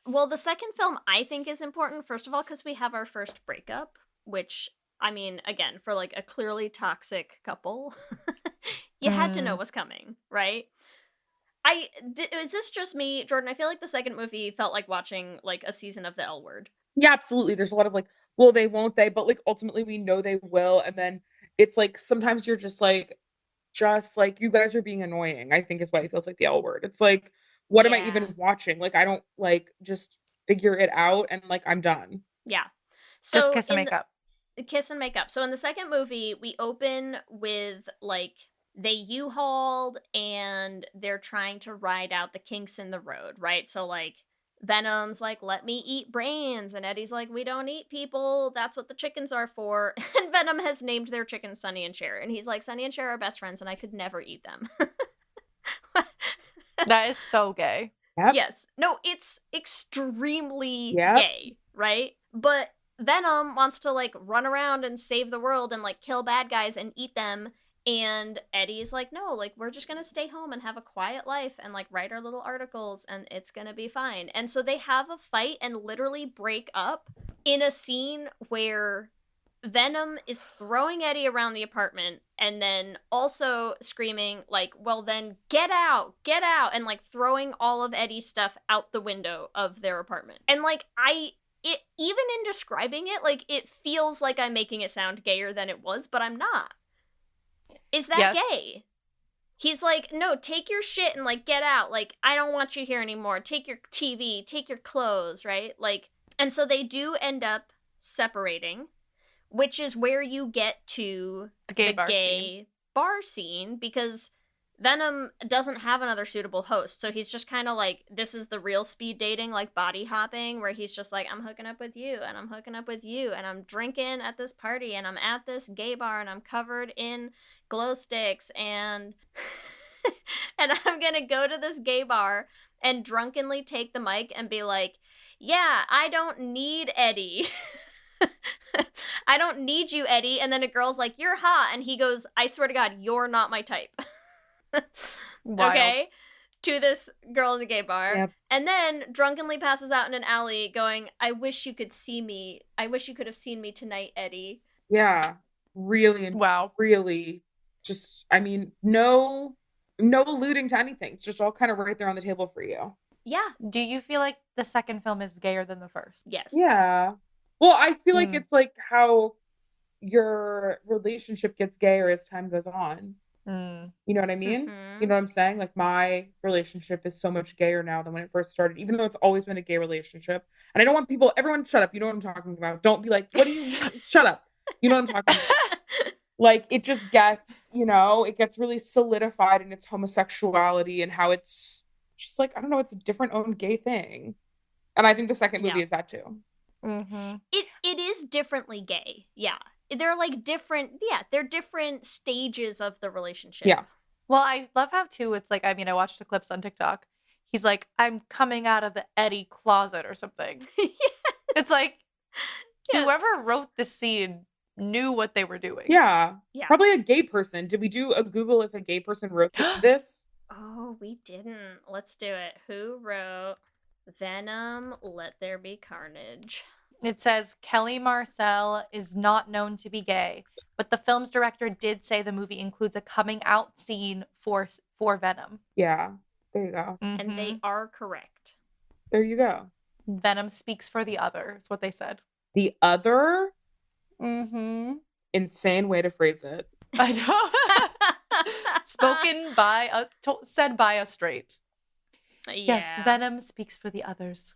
Well, the second film I think is important, first of all, because we have our first breakup, which, I mean, again, for like a clearly toxic couple, you had to know was coming, right? Is this just me, Jordan? I feel like the second movie felt like watching like a season of the L Word. Yeah, absolutely. There's a lot of like, will they, won't they? But like ultimately we know they will. And then it's like sometimes you're just like you guys are being annoying, I think is why it feels like the L Word. It's like, what am I Yeah. even watching? Like I don't like just figure it out and like I'm done. Yeah. So Just kiss and in make up. Kiss and make up. So in the second movie, we open with like they U-hauled and they're trying to ride out the kinks in the road, right? So like Venom's like, let me eat brains, and Eddie's like, we don't eat people. That's what the chickens are for. And Venom has named their chickens Sonny and Cher, and he's like, Sonny and Cher are best friends, and I could never eat them. That is so gay. Yep. Yes. No, it's extremely Yep. gay, right? But Venom wants to like run around and save the world and like kill bad guys and eat them. And Eddie's like, no, like we're just gonna stay home and have a quiet life and like write our little articles and it's gonna be fine. And so they have a fight and literally break up in a scene where Venom is throwing Eddie around the apartment and then also screaming like, well then get out, and like throwing all of Eddie's stuff out the window of their apartment. And like even in describing it, like it feels like I'm making it sound gayer than it was, but I'm not. Is that Yes. gay? He's like, no, take your shit and like get out. Like, I don't want you here anymore. Take your TV, take your clothes, right? Like, and so they do end up separating, which is where you get to The gay bar scene because Venom doesn't have another suitable host. So he's just kind of like, this is the real speed dating, like body hopping, where he's just like, I'm hooking up with you and I'm hooking up with you and I'm drinking at this party and I'm at this gay bar and I'm covered in glow sticks and and I'm gonna go to this gay bar and drunkenly take the mic and be like, yeah, I don't need Eddie. I don't need you, Eddie. And then a girl's like, you're hot. And he goes, I swear to God, you're not my type. Wild. Okay? To this girl in the gay bar. Yep. And then drunkenly passes out in an alley going, I wish you could see me. I wish you could have seen me tonight, Eddie. Yeah. Really, Wow. really just, I mean, no alluding to anything. It's just all kind of right there on the table for you. Yeah. Do you feel like the second film is gayer than the first? Yes. Yeah. Well, I feel like Hmm. it's like how your relationship gets gayer as time goes on. Mm. You know what I mean? Mhm. You know what I'm saying? Like my relationship is so much gayer now than when it first started, even though it's always been a gay relationship. And I don't want everyone shut up. You know what I'm talking about. Don't be like, what do you shut up. You know what I'm talking about. Like it just gets, it gets really solidified in its homosexuality and how it's just like, I don't know, it's a different own gay thing. And I think the second movie Yeah. is that too. Mm-hmm. It is differently gay. Yeah. They're like they're different stages of the relationship. Yeah. Well, I love how too it's like, I mean, I watched the clips on TikTok. He's like, I'm coming out of the Eddie closet or something. It's like Yes. whoever wrote this scene knew what they were doing. Yeah. Yeah. Probably a gay person. Did we do a Google if a gay person wrote this? Oh, we didn't. Let's do it. Who wrote Venom, Let There Be Carnage. It says Kelly Marcel is not known to be gay, but the film's director did say the movie includes a coming out scene for Venom. Yeah, there you go. And they are correct. There you go. Venom speaks for the other, is what they said. The other? Mm-hmm. Insane way to phrase it. I know. Said by a straight. Yeah. Yes, Venom speaks for the others.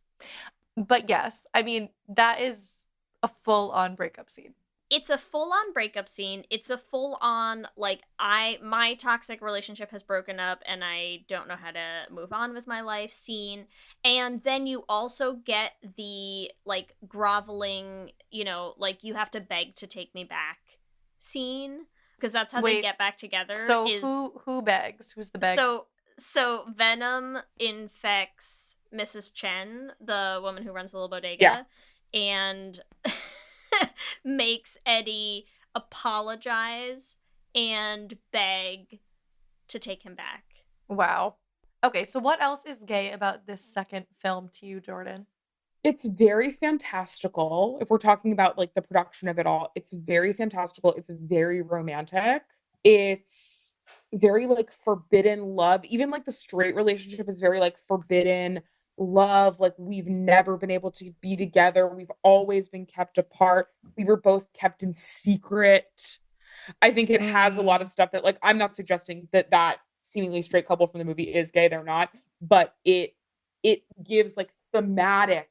But yes, I mean, that is a full-on breakup scene. It's a full-on breakup scene. It's a full-on, like, my toxic relationship has broken up and I don't know how to move on with my life scene. And then you also get the, like, groveling, you know, like, you have to beg to take me back scene. Because that's how they get back together. So who begs? Who's the beg? So Venom infects Mrs. Chen, the woman who runs the little bodega. Yeah. And makes Eddie apologize and beg to take him back. Wow. Okay, so what else is gay about this second film to you, Jordan? It's very fantastical. If we're talking about like the production of it all, it's very fantastical. It's very romantic. It's very like forbidden love. Even like the straight relationship is very like forbidden love. Like we've never been able to be together. We've always been kept apart. We were both kept in secret. I think it has a lot of stuff that like, I'm not suggesting that seemingly straight couple from the movie is gay. They're not, but it gives like thematic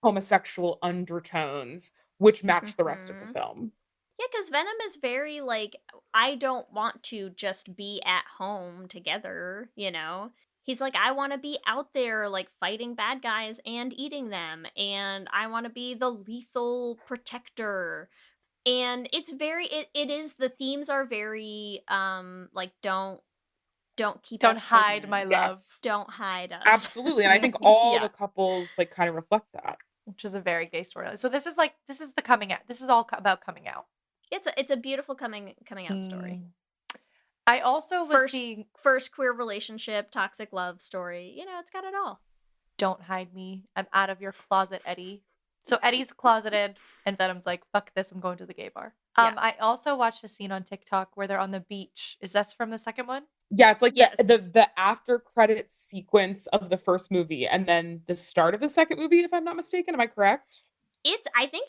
homosexual undertones which match the rest of the film. Yeah, because Venom is very like, I don't want to just be at home together, you know? He's like, I want to be out there, like, fighting bad guys and eating them. And I want to be the lethal protector. And it's very, it is, the themes are very, like, don't keep us hide hidden. my love. Don't hide us. Absolutely. And I think all the couples, like, kind of reflect that. Which is a very gay story. So this is the coming out. This is all about coming out. It's a beautiful coming out story. I also was first queer relationship, toxic love story. You know, it's got it all. Don't hide me. I'm out of your closet, Eddie. So Eddie's closeted, and Venom's like, fuck this, I'm going to the gay bar. Yeah. I also watched a scene on TikTok where they're on the beach. Is that from the second one? Yeah, it's like the after credits sequence of the first movie and then the start of the second movie, if I'm not mistaken. Am I correct? I think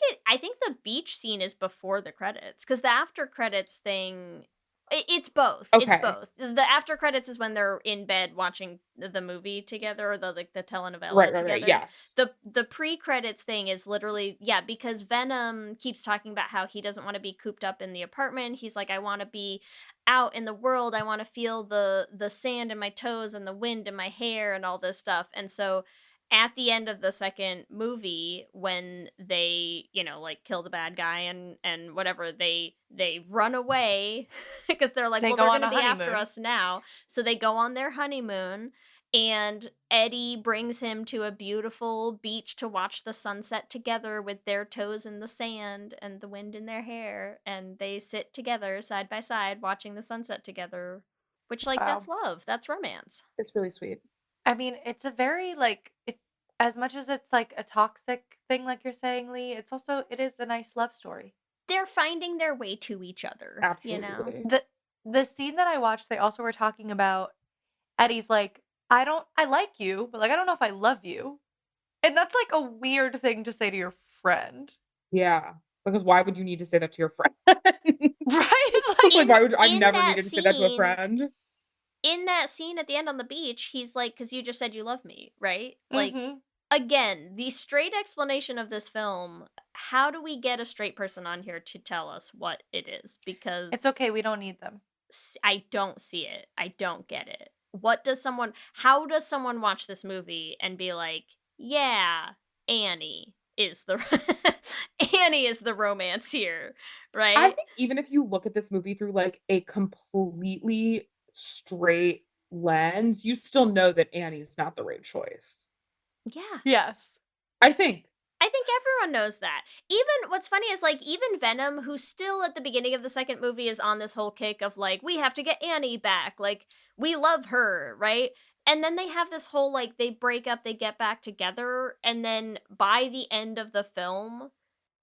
the beach scene is before the credits, because the after credits thing, it's both. Okay. It's both. The after credits is when they're in bed watching the movie together, or the telenovela together. Right, yes. The pre-credits thing is literally, because Venom keeps talking about how he doesn't want to be cooped up in the apartment. He's like, I want to be out in the world. I want to feel the sand in my toes and the wind in my hair and all this stuff. And so at the end of the second movie, when they, like, kill the bad guy and whatever, they run away because they're like, well, they're going to be after us now. So they go on their honeymoon, and Eddie brings him to a beautiful beach to watch the sunset together with their toes in the sand and the wind in their hair. And they sit together side by side watching the sunset together, which, like, that's love. That's romance. It's really sweet. I mean, it's a very, like, it's as much as it's like a toxic thing, like you're saying, Leigh, it is a nice love story. They're finding their way to each other. Absolutely. The scene that I watched, they also were talking about Eddie's like, I like you, but like, I don't know if I love you. And that's like a weird thing to say to your friend. Yeah. Because why would you need to say that to your friend? Right? Like why would I never needed to say that to a friend? In that scene at the end on the beach, he's like, because you just said you love me, right? Like, again, the straight explanation of this film, how do we get a straight person on here to tell us what it is? Because it's okay, we don't need them. I don't see it. I don't get it. How does someone watch this movie and be like, yeah, Annie is the romance here, right? I think even if you look at this movie through like a completely straight lens, you still know that Annie's not the right choice. Yeah. Yes. I think everyone knows that. Even what's funny is, like, even Venom, who still at the beginning of the second movie is on this whole kick of like, we have to get Annie back, like, we love her, right? And then they have this whole, like, they break up, they get back together, and then by the end of the film,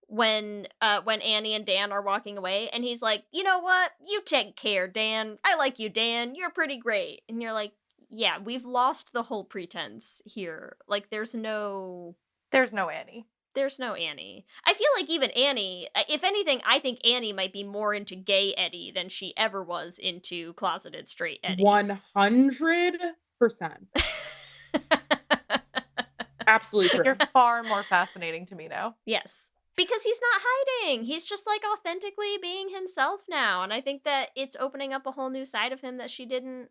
when Annie and Dan are walking away, and he's like, you know what? You take care, Dan. I like you, Dan. You're pretty great. And you're like, yeah, we've lost the whole pretense here. Like, there's no Annie. There's no Annie. I feel like even Annie, if anything, I think Annie might be more into gay Eddie than she ever was into closeted straight Eddie. 100%. Absolutely true. You're far more fascinating to me now. Yes. Because he's not hiding. He's just, like, authentically being himself now. And I think that it's opening up a whole new side of him that she didn't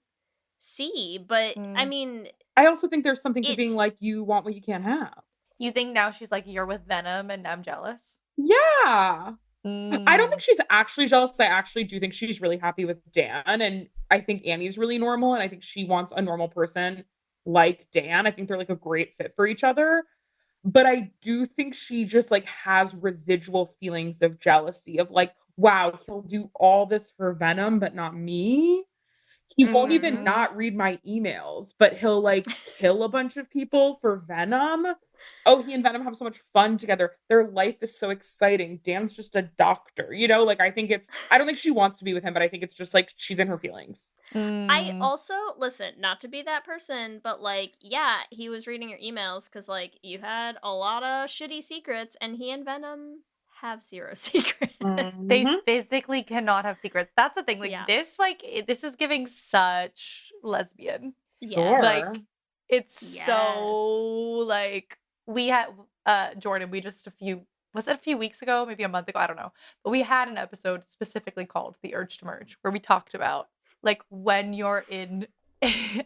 see. But, I mean... I also think there's something to being like, you want what you can't have. You think now she's like, you're with Venom and I'm jealous? Yeah. I don't think she's actually jealous. I actually do think she's really happy with Dan. And I think Annie's really normal. And I think she wants a normal person like Dan. I think they're, like, a great fit for each other. But I do think she just, like, has residual feelings of jealousy of, like, wow, he'll do all this for Venom, but not me. He won't even not read my emails, but he'll, like, kill a bunch of people for Venom. Oh, he and Venom have so much fun together. Their life is so exciting. Dan's just a doctor, you know? Like, I don't think she wants to be with him, but I think it's just, like, she's in her feelings. I also, listen, not to be that person, but, like, yeah, he was reading your emails because, like, you had a lot of shitty secrets, and he and Venom have zero secrets. They physically cannot have secrets. That's the thing. Like, this is giving such lesbian. Yeah. Like, it's so, like, we had, Jordan, was it a few weeks ago? Maybe a month ago? I don't know. But we had an episode specifically called The Urge to Merge, where we talked about, like, when you're in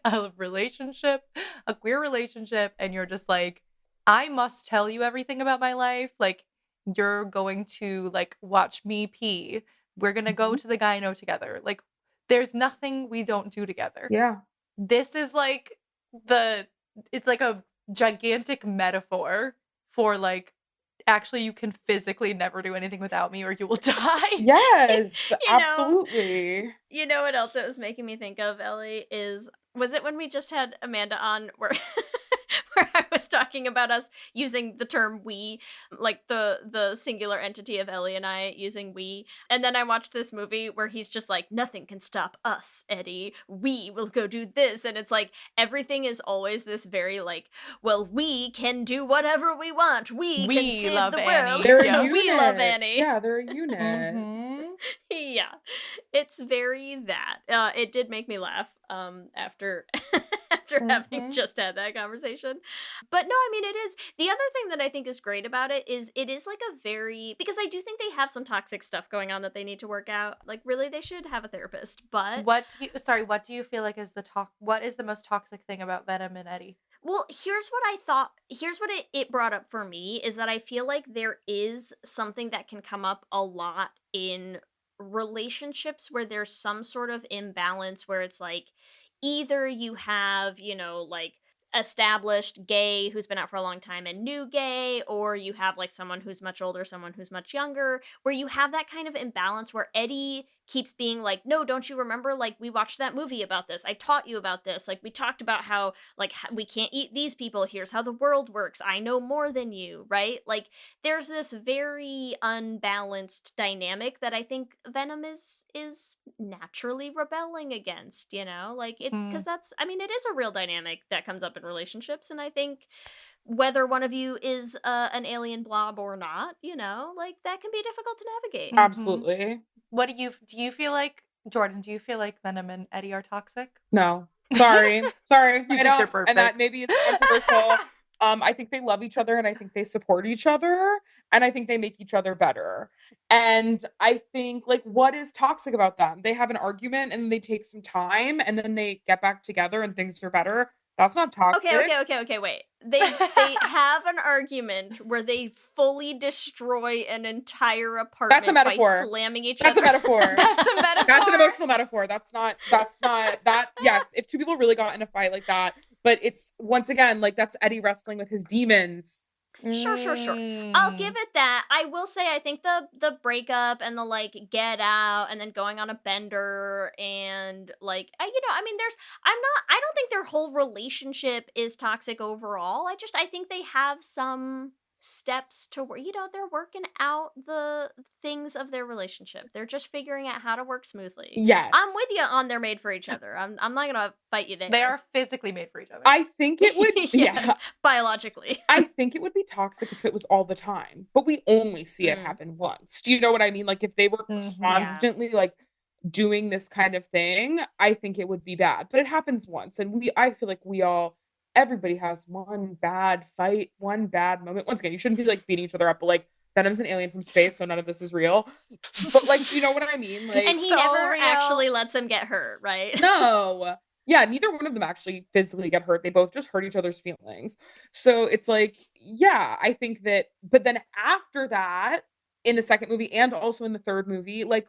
a relationship, a queer relationship, and you're just like, I must tell you everything about my life. Like, you're going to, like, watch me pee. We're going to go to the gyno together. Like, there's nothing we don't do together. Yeah. This is, like, it's like a gigantic metaphor for, like, actually you can physically never do anything without me or you will die. Yes, absolutely. You know what else it was making me think of, Ellie, was it when we just had Amanda on where I was talking about us using the term we, like the singular entity of Ellie and I using we, and then I watched this movie where he's just like, nothing can stop us, Eddie. We will go do this, and it's like everything is always this very like, well, we can do whatever we want. We can save the world. We love Annie. Yeah, they're a unit. Yeah, it's very that. It did make me laugh after having just had that conversation. But no, I mean, it is. The other thing that I think is great about it is like a very, because I do think they have some toxic stuff going on that they need to work out. Like, really, they should have a therapist. But what do you feel like is what is the most toxic thing about Venom and Eddie? Well, here's what it brought up for me is that I feel like there is something that can come up a lot in relationships where there's some sort of imbalance where it's like either you have, you know, like established gay who's been out for a long time and new gay, or you have like someone who's much older, someone who's much younger, where you have that kind of imbalance where Eddie keeps being like, no, don't you remember, like, we watched that movie about this, I taught you about this, like, we talked about how, like, we can't eat these people, here's how the world works, I know more than you, right? Like, there's this very unbalanced dynamic that I think Venom is naturally rebelling against, you know, like, it, because that's, I mean, it is a real dynamic that comes up in relationships, and I think whether one of you is an alien blob or not, you know, like, that can be difficult to navigate. Absolutely. What do you feel like, Jordan, do you feel like Venom and Eddie are toxic? No. Sorry. I don't. They're perfect. And that maybe is controversial. I think they love each other and I think they support each other and I think they make each other better. And I think, like, what is toxic about them? They have an argument and they take some time and then they get back together and things are better. That's not toxic. Okay, wait. They have an argument where they fully destroy an entire apartment. That's a metaphor. By slamming each That's other. That's a metaphor. That's a metaphor. That's an emotional metaphor. That's not that. Yes, if two people really got in a fight like that, but it's once again like that's Eddie wrestling with his demons. Sure. I'll give it that. I will say I think the breakup and the like get out and then going on a bender and like I mean I don't think their whole relationship is toxic overall. I think they have some steps to where they're working out the things of their relationship. They're just figuring out how to work smoothly. Yes. I'm with you on they're made for each other. I'm not gonna fight you there. They are physically made for each other. I think it would, yeah. Biologically. I think it would be toxic if it was all the time, but we only see it happen once. Do you know what I mean? Like if they were constantly like doing this kind of thing, I think it would be bad, but it happens once. And I feel like everybody has one bad fight, one bad moment. Once again, you shouldn't be like beating each other up, but like Venom's an alien from space, so none of this is real. But like, you know what I mean? Like, and he never actually lets him get hurt, right? No. Yeah, neither one of them actually physically get hurt. They both just hurt each other's feelings. So it's like, yeah, I think that, but then after that, in the second movie and also in the third movie, like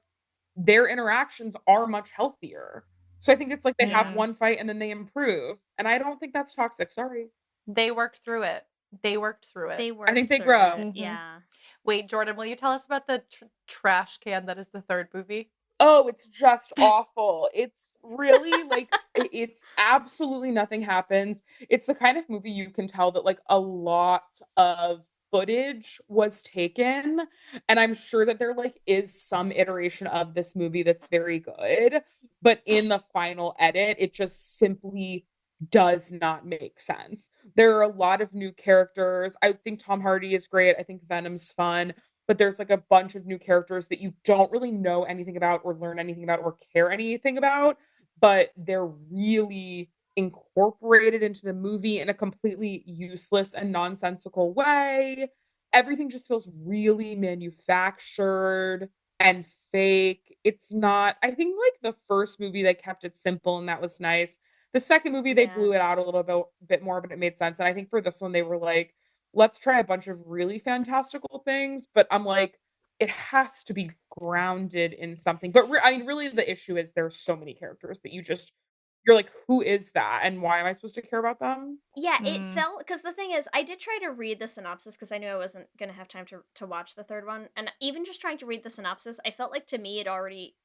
their interactions are much healthier. So I think it's like they have one fight and then they improve. And I don't think that's toxic. Sorry. They worked through it. I think they grow. Yeah. Wait, Jordan, will you tell us about the trash can that is the third movie? Oh, it's just awful. It's really like, it's absolutely nothing happens. It's the kind of movie you can tell that like a lot of footage was taken. And I'm sure that there like is some iteration of this movie that's very good. But in the final edit, it just simply does not make sense. There are a lot of new characters. I think Tom Hardy is great. I think Venom's fun. But there's like a bunch of new characters that you don't really know anything about or learn anything about or care anything about, but they're really incorporated into the movie in a completely useless and nonsensical way. Everything just feels really manufactured and fake. It's not, I think like the first movie, they kept it simple and that was nice. The second movie, they blew it out a little bit more, but it made sense. And I think for this one, they were like, let's try a bunch of really fantastical things, but I'm like, it has to be grounded in something. But I mean, really, the issue is there's so many characters that you're like, who is that, and why am I supposed to care about them? Yeah, it felt because the thing is, I did try to read the synopsis because I knew I wasn't gonna have time to watch the third one, and even just trying to read the synopsis, I felt like to me it already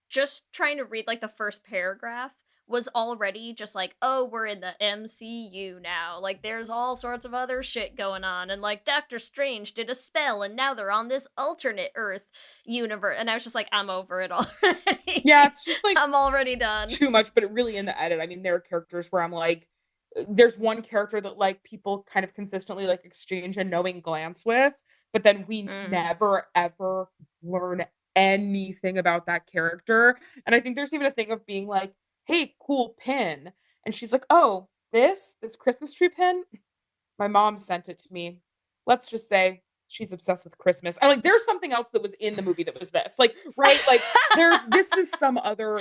just trying to read like the first paragraph was already just like, oh, we're in the MCU now. Like, there's all sorts of other shit going on. And, like, Doctor Strange did a spell, and now they're on this alternate Earth universe. And I was just like, I'm over it already. Yeah, it's just like... I'm already done. Too much, but really in the edit, I mean, there are characters where I'm like, there's one character that, like, people kind of consistently, like, exchange a knowing glance with, but then we never, ever learn anything about that character. And I think there's even a thing of being like, hey, cool pin. And she's like, oh, this Christmas tree pin? My mom sent it to me. Let's just say she's obsessed with Christmas. I'm like, there's something else that was in the movie that was this. Like, right? Like, this is some other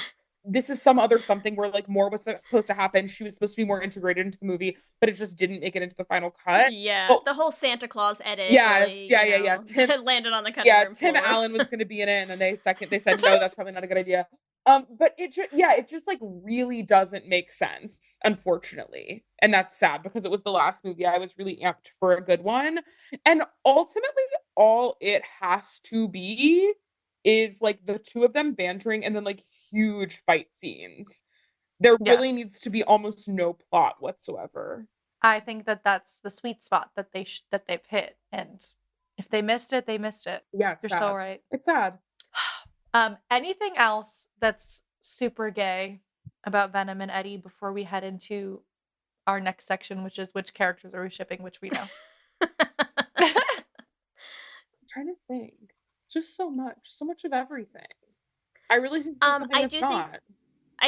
something where like more was supposed to happen. She was supposed to be more integrated into the movie, but it just didn't make it into the final cut. Yeah, well, the whole Santa Claus edit. Yes, really, yeah. Tim landed on the cutting room Tim floor. Allen was going to be in it, and then they said no, that's probably not a good idea. But it just like really doesn't make sense, unfortunately. And that's sad because it was the last movie I was really amped for a good one. And ultimately, all it has to be is like the two of them bantering and then like huge fight scenes. There really needs to be almost no plot whatsoever. I think that that's the sweet spot that they've hit. And if they missed it, they missed it. Yeah, you're sad. So right. It's sad. Anything else that's super gay about Venom and Eddie before we head into our next section, which is which characters are we shipping, which we know? I'm trying to think. Just so much of everything. I really think I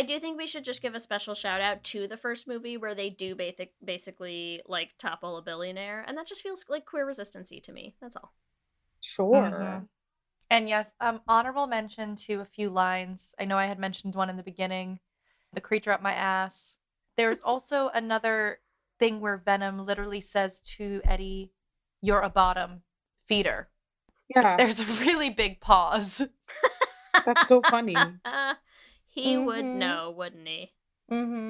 do think we should just give a special shout out to the first movie where they do basically like topple a billionaire, and that just feels like queer resistance-y to me. That's all. Sure. Mm-hmm. And yes, honorable mention to a few lines. I know I had mentioned one in the beginning, the creature up my ass. There's also another thing where Venom literally says to Eddie, you're a bottom feeder. Yeah. There's a really big pause. That's so funny. He would know, wouldn't he?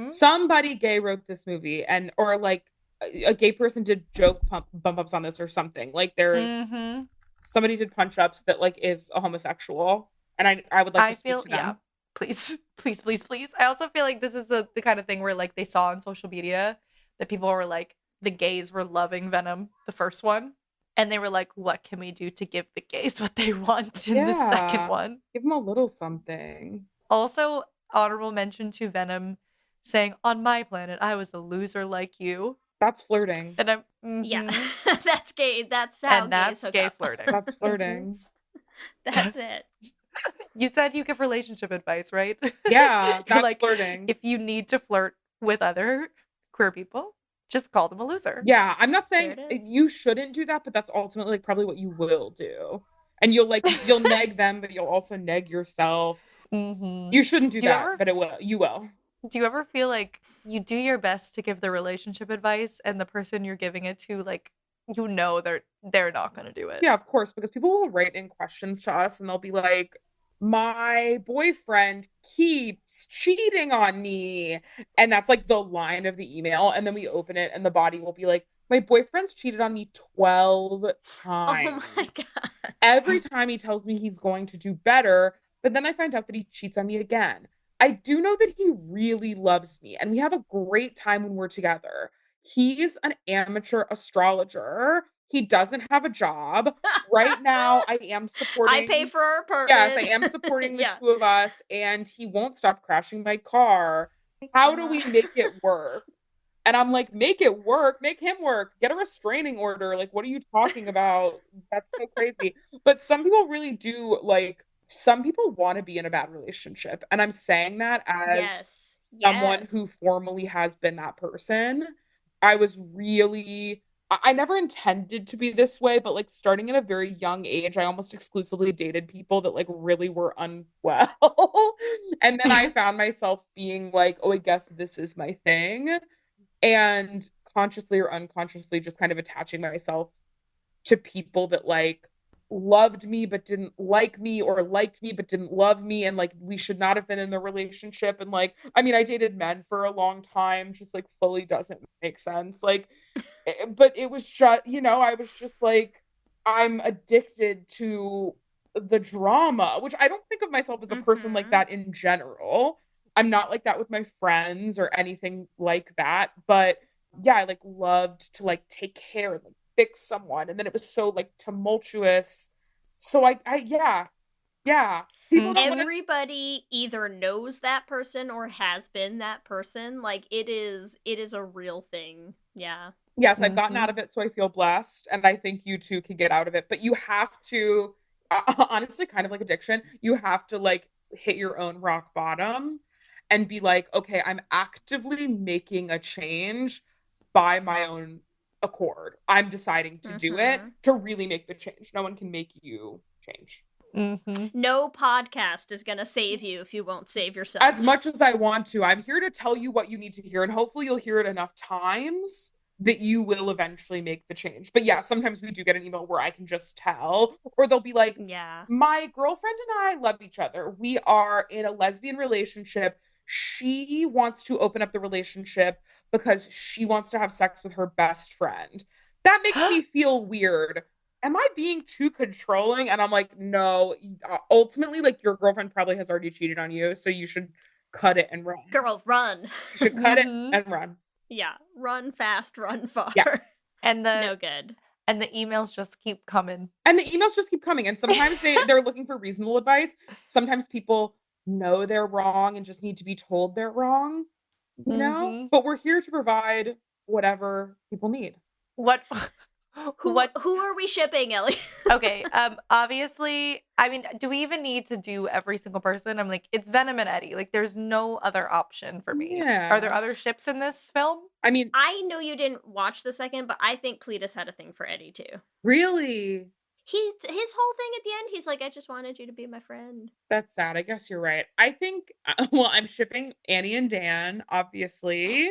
Somebody gay wrote this movie or like a gay person did joke bump ups on this or something. Like there's somebody did punch ups that like is a homosexual, and I would like to speak to them. Yeah, please, please, please, please. I also feel like this is the kind of thing where like they saw on social media that people were like, the gays were loving Venom, the first one. And they were like, what can we do to give the gays what they want in the second one? Give them a little something. Also, honorable mention to Venom saying, on my planet, I was a loser like you. That's flirting. And I'm, Yeah, that's gay. That's how and that's gays hook gay up. flirting. That's flirting. That's it. You said you give relationship advice, right? Yeah, that's like, flirting. If you need to flirt with other queer people, just call them a loser. Yeah, I'm not saying you shouldn't do that, but that's ultimately like probably what you will do. And you'll neg them, but you'll also neg yourself. You shouldn't do that, but you will. Do you ever feel like you do your best to give the relationship advice and the person you're giving it to, like, you know they're not going to do it? Yeah, of course, because people will write in questions to us and they'll be like, my boyfriend keeps cheating on me. And that's like the line of the email. And then we open it and the body will be like, my boyfriend's cheated on me 12 times. Oh my God. Every time he tells me he's going to do better, but then I find out that he cheats on me again. I do know that he really loves me and we have a great time when we're together. He's an amateur astrologer. He doesn't have a job. Right now, I am supporting... I pay for our apartment. Yes, I am supporting the two of us, and he won't stop crashing my car. How do we make it work? And I'm like, make it work. Make him work. Get a restraining order. Like, what are you talking about? That's so crazy. But some people really do, like... Some people want to be in a bad relationship. And I'm saying that as someone who formally has been that person. I never intended to be this way, but like starting at a very young age, I almost exclusively dated people that like really were unwell. And then I found myself being like, oh, I guess this is my thing. And consciously or unconsciously just kind of attaching myself to people that like loved me but didn't like me, or liked me but didn't love me, and like we should not have been in the relationship. And like, I mean, I dated men for a long time, just like fully doesn't make sense, like, but it was just, you know, I was just like, I'm addicted to the drama, which I don't think of myself as a person like that in general. I'm not like that with my friends or anything like that, but yeah, I like loved to like take care and like fix someone, and then it was so like tumultuous. So yeah. Everybody either knows that person or has been that person. Like it is a real thing. Yeah. Yes, I've gotten out of it, so I feel blessed, and I think you too can get out of it. But you have to, honestly, kind of like addiction, you have to like hit your own rock bottom and be like, okay, I'm actively making a change by my own accord. I'm deciding to do it to really make the change. No one can make you change. No podcast is gonna save you if you won't save yourself. As much as I want to, I'm here to tell you what you need to hear, and hopefully you'll hear it enough times that you will eventually make the change. But yeah, sometimes we do get an email where I can just tell, or they'll be like, my girlfriend and I love each other. We are in a lesbian relationship. She wants to open up the relationship because she wants to have sex with her best friend. That makes me feel weird. Am I being too controlling? And I'm like, no. Ultimately, like, your girlfriend probably has already cheated on you, so you should cut it and run. Girl, run. You should cut it and run. Yeah, run fast, run far. Yeah. And no good. And the emails just keep coming. And sometimes they're looking for reasonable advice. Sometimes people know they're wrong and just need to be told they're wrong, you know? But we're here to provide whatever people need. Who are we shipping, Ellie? Okay, obviously, I mean, do we even need to do every single person? I'm like, it's Venom and Eddie. Like, there's no other option for me. Yeah. Are there other ships in this film? I mean, I know you didn't watch the second, but I think Cletus had a thing for Eddie too. Really? His whole thing at the end, he's like, I just wanted you to be my friend. That's sad. I guess you're right. I think, well, I'm shipping Annie and Dan, obviously.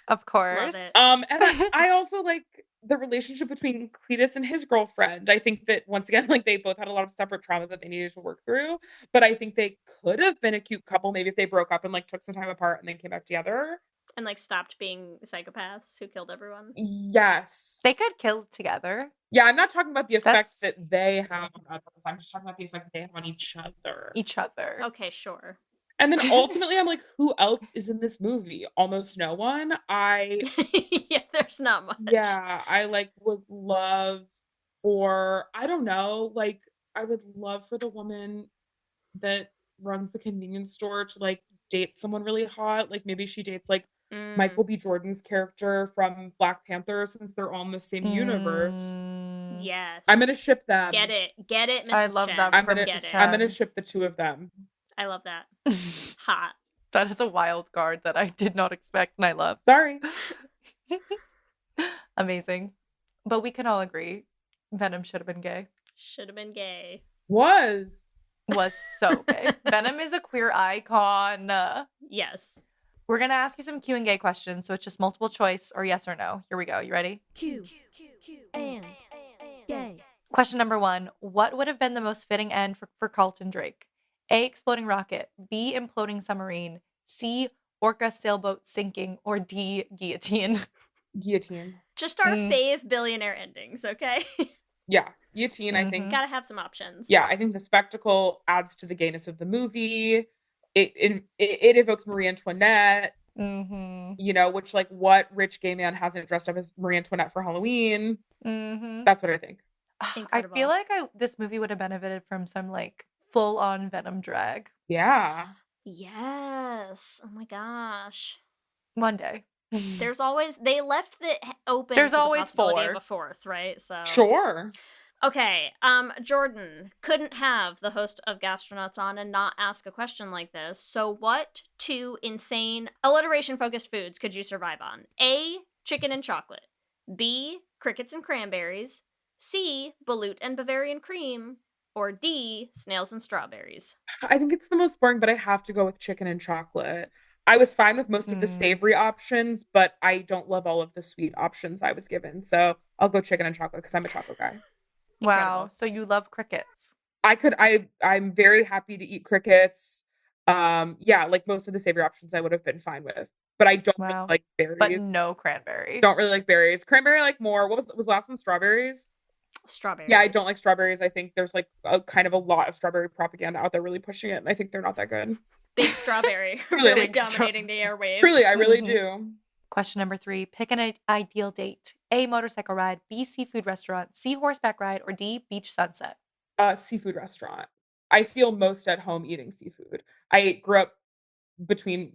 Of course. Love it. And I also like the relationship between Cletus and his girlfriend. I think that, once again, like, they both had a lot of separate trauma that they needed to work through. But I think they could have been a cute couple, maybe if they broke up and like took some time apart and then came back together. And like stopped being psychopaths who killed everyone. Yes. They could kill together. Yeah, I'm not talking about the effect That's- that they have on others. I'm just talking about the effect they have on each other. Each other. Okay, sure. And then ultimately, I'm like, who else is in this movie? Almost no one. Yeah, there's not much. Yeah, I like would love for, I don't know, like I would love for the woman that runs the convenience store to like date someone really hot. Like maybe she dates like Michael B. Jordan's character from Black Panther, since they're all in the same universe. Yes. I'm gonna ship them. Get it, Mrs. I love Chen. that I'm for gonna Mrs. I'm gonna Chen. ship the two of them. I love that. Hot. That is a wild card that I did not expect, and I love. Sorry. Amazing. But we can all agree Venom should have been gay. Should have been gay. Was So gay. Venom is a queer icon. Yes. We're going to ask you some Q and gay questions, so it's just multiple choice or yes or no. Here we go. You ready? Q and gay. Question number 1. What would have been the most fitting end for Carlton Drake? A. Exploding rocket. B. Imploding submarine. C. Orca sailboat sinking. Or D. Guillotine. Guillotine. Just our fave billionaire endings, okay? Yeah, guillotine, I think. Gotta have some options. Yeah, I think the spectacle adds to the gayness of the movie. It evokes Marie Antoinette. You know, which like what rich gay man hasn't dressed up as Marie Antoinette for Halloween? That's what I think. I feel like this movie would have benefited from some like full-on Venom drag. Yeah. Yes. Oh my gosh. One day. There's always they left it open. There's for the always possibility 4. of a 4th, right? So Sure. Okay. Jordan couldn't have the host of Gastronauts on and not ask a question like this. So what 2 insane alliteration-focused foods could you survive on? A. Chicken and chocolate. B. Crickets and cranberries. C. Balut and Bavarian cream. Or D. Snails and strawberries. I think it's the most boring, but I have to go with chicken and chocolate. I was fine with most of the savory options, but I don't love all of the sweet options I was given. So I'll go chicken and chocolate because I'm a chocolate guy. Wow. Incredible. So you love crickets. I'm very happy to eat crickets. Yeah, like most of the savory options I would have been fine with. But I don't really like berries. But no cranberry. Don't really like berries. Cranberry I like more. What was the last one? Strawberries? Strawberries. Yeah, I don't like strawberries. I think there's like a kind of a lot of strawberry propaganda out there really pushing it, and I think they're not that good. Big strawberry. Really, really like, dominating the airwaves. Really, I really do. Question number 3. Pick an ideal date. A. Motorcycle ride. B. Seafood restaurant. C. Horseback ride. Or D. Beach sunset. Seafood restaurant. I feel most at home eating seafood. I grew up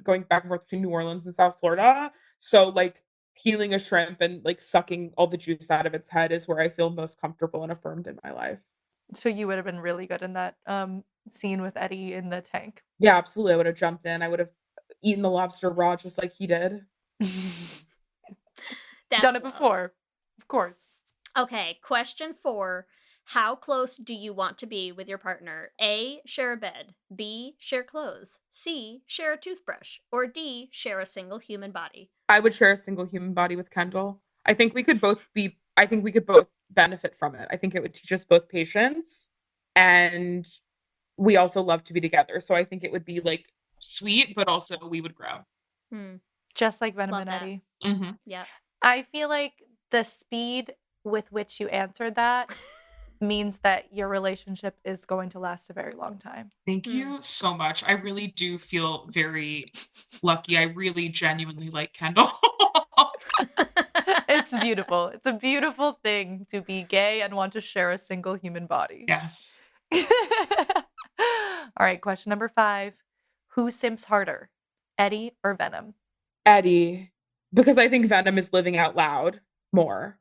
going back and forth between New Orleans and South Florida. So like peeling a shrimp and like sucking all the juice out of its head is where I feel most comfortable and affirmed in my life. So you would have been really good in that scene with Eddie in the tank. Yeah, absolutely. I would have jumped in. I would have eaten the lobster raw just like he did. Done it before. Of course. Okay, question 4. How close do you want to be with your partner? A. Share a bed. B. Share clothes. C. Share a toothbrush. Or D. Share a single human body. I would share a single human body with Kendall. I think we could both benefit from it. I think it would teach us both patience, and we also love to be together. So I think it would be like sweet, but also we would grow. Just like Venom Love and that. Eddie. Yeah. I feel like the speed with which you answered that means that your relationship is going to last a very long time. Thank you so much. I really do feel very lucky. I really genuinely like Kendall. It's beautiful. It's a beautiful thing to be gay and want to share a single human body. Yes. All right, question number 5. Who simps harder, Eddie or Venom? Eddie, because I think Venom is living out loud more.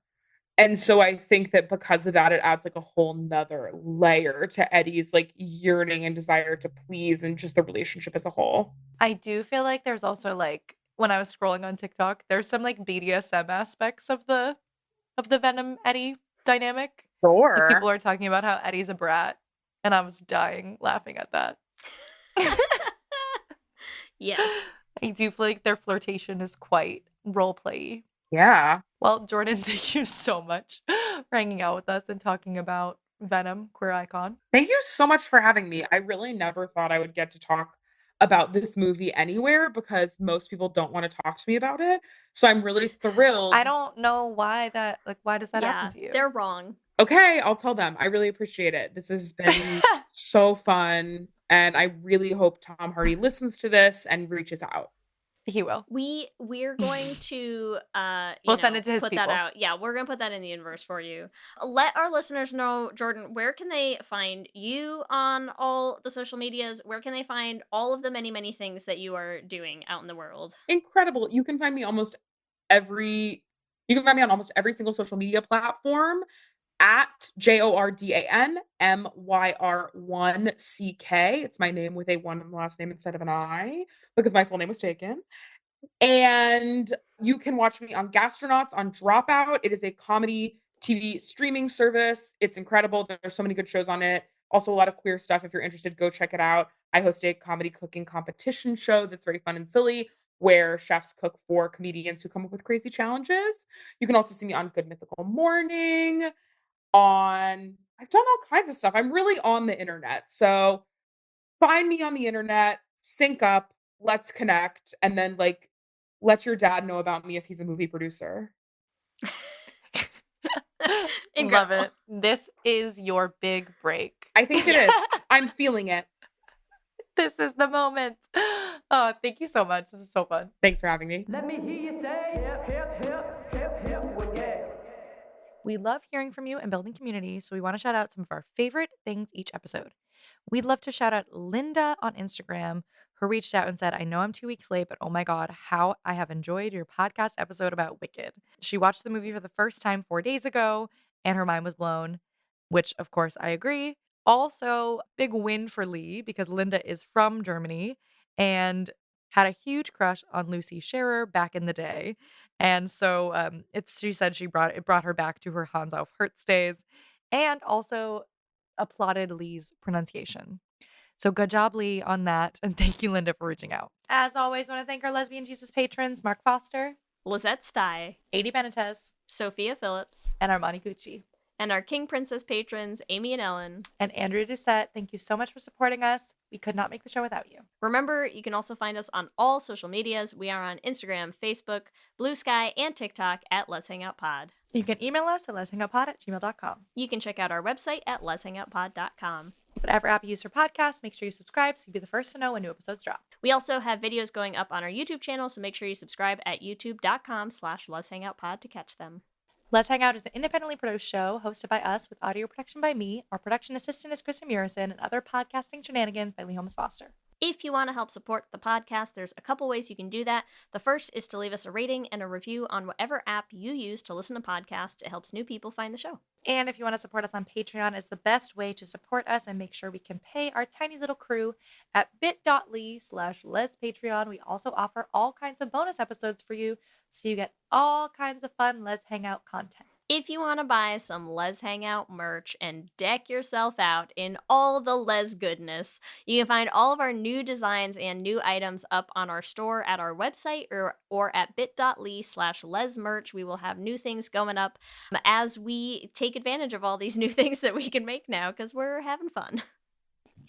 And so I think that because of that, it adds like a whole nother layer to Eddie's like yearning and desire to please and just the relationship as a whole. I do feel like there's also like, when I was scrolling on TikTok, there's some like BDSM aspects of the Venom Eddie dynamic. Sure. Like, people are talking about how Eddie's a brat, and I was dying laughing at that. Yes. I do feel like their flirtation is quite role play. Yeah. Well, Jordan, thank you so much for hanging out with us and talking about Venom, queer icon. Thank you so much for having me. I really never thought I would get to talk about this movie anywhere because most people don't want to talk to me about it. So I'm really thrilled. I don't know why does that happen to you? They're wrong. Okay, I'll tell them. I really appreciate it. This has been so fun. And I really hope Tom Hardy listens to this and reaches out. He will. We're going to we'll send it to his put people. that out. Yeah, we're gonna put that in the inverse for you. Let our listeners know, Jordan, where can they find you on all the social medias? Where can they find all of the many, many things that you are doing out in the world? Incredible. You can find me on almost every single social media platform at JORDANMYR1CK. It's my name with a 1 in the last name instead of an I because my full name was taken. And you can watch me on Gastronauts on Dropout. It is a comedy TV streaming service. It's incredible. There's so many good shows on it. Also a lot of queer stuff. If you're interested, go check it out. I host a comedy cooking competition show that's very fun and silly where chefs cook for comedians who come up with crazy challenges. You can also see me on Good Mythical Morning. I've done all kinds of stuff. I'm really on the internet. So find me on the internet, sync up, let's connect, and then let your dad know about me if he's a movie producer. Love it. This is your big break. I think it is. I'm feeling it. This is the moment. Oh, thank you so much. This is so fun. Thanks for having me. Let me hear you say hip, hip, hip, hip, hip, we're gay. We love hearing from you and building community, so we want to shout out some of our favorite things each episode. We'd love to shout out Linda on Instagram, who reached out and said, I know I'm 2 weeks late, but oh my God, how I have enjoyed your podcast episode about Wicked. She watched the movie for the first time 4 days ago, and her mind was blown, which of course I agree. Also, big win for Leigh because Linda is from Germany and had a huge crush on Lucy Scherer back in the day. And so she said it brought her back to her Hans auf Herz days, and also applauded Leigh's pronunciation. So good job, Leigh, on that. And thank you, Linda, for reaching out. As always, I want to thank our Lesbian Jesus patrons, Mark Foster, Lizette Stye, Adi Benitez, Sophia Phillips, and Armani Gucci. And our King Princess patrons, Amy and Ellen. And Andrea Doucette, thank you so much for supporting us. We could not make the show without you. Remember, you can also find us on all social medias. We are on Instagram, Facebook, Blue Sky, and TikTok at Lez Hang Out Pod. You can email us at lezhangoutpod@gmail.com. You can check out our website at lezhangoutpod.com. Whatever app you use for podcasts, make sure you subscribe so you'll be the first to know when new episodes drop. We also have videos going up on our YouTube channel, so make sure you subscribe at youtube.com/lezhangoutpod to catch them. Lez Hang Out is an independently produced show hosted by us with audio production by me. Our production assistant is Kristen Murison, and other podcasting shenanigans by Leigh Foster. If you want to help support the podcast, there's a couple ways you can do that. The first is to leave us a rating and a review on whatever app you use to listen to podcasts. It helps new people find the show. And if you want to support us on Patreon, it's the best way to support us and make sure we can pay our tiny little crew at bit.ly/LezPatreon. We also offer all kinds of bonus episodes for you, so you get all kinds of fun Lez Hangout content. If you want to buy some Lez Hangout merch and deck yourself out in all the Lez goodness, you can find all of our new designs and new items up on our store at our website or at bit.ly/LezMerch. We will have new things going up as we take advantage of all these new things that we can make now because we're having fun.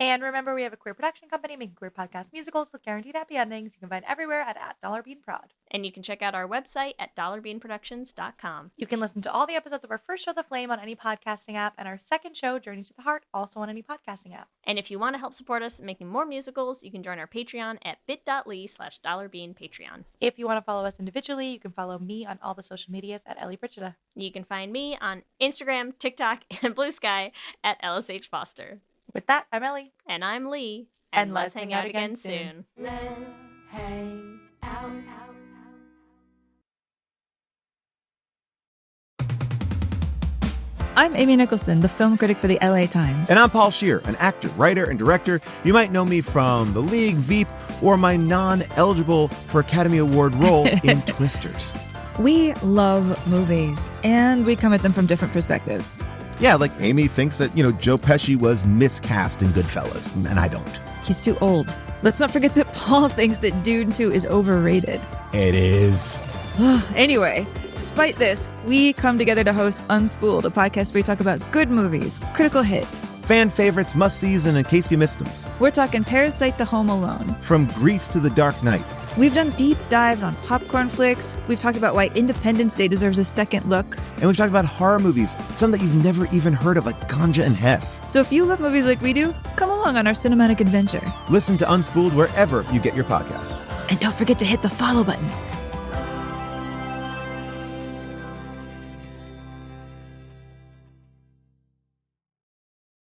And remember, we have a queer production company making queer podcast musicals with guaranteed happy endings. You can find everywhere at $1beanprod. And you can check out our website at dollarbeanproductions.com. You can listen to all the episodes of our first show, The Flame, on any podcasting app, and our second show, Journey to the Heart, also on any podcasting app. And if you want to help support us in making more musicals, you can join our Patreon at bit.ly/dollarbeanpatreon. If you want to follow us individually, you can follow me on all the social medias at Ellie Brigida. You can find me on Instagram, TikTok, and Blue Sky at LSH Foster. With that, I'm Ellie. And I'm Leigh. And let's hang out again soon. Let's hang out. I'm Amy Nicholson, the film critic for the LA Times. And I'm Paul Scheer, an actor, writer, and director. You might know me from The League, Veep, or my non-eligible for Academy Award role in Twisters. We love movies, and we come at them from different perspectives. Yeah, like Amy thinks that, Joe Pesci was miscast in Goodfellas, and I don't. He's too old. Let's not forget that Paul thinks that Dune 2 is overrated. It is. Anyway, Despite this, we come together to host Unspooled, a podcast where we talk about good movies, critical hits, fan favorites, must-sees, and in case you missed them. We're talking Parasite to Home Alone. From Grease to The Dark Knight. We've done deep dives on popcorn flicks. We've talked about why Independence Day deserves a second look. And we've talked about horror movies, some that you've never even heard of, like Ganja and Hess. So if you love movies like we do, come along on our cinematic adventure. Listen to Unspooled wherever you get your podcasts. And don't forget to hit the follow button.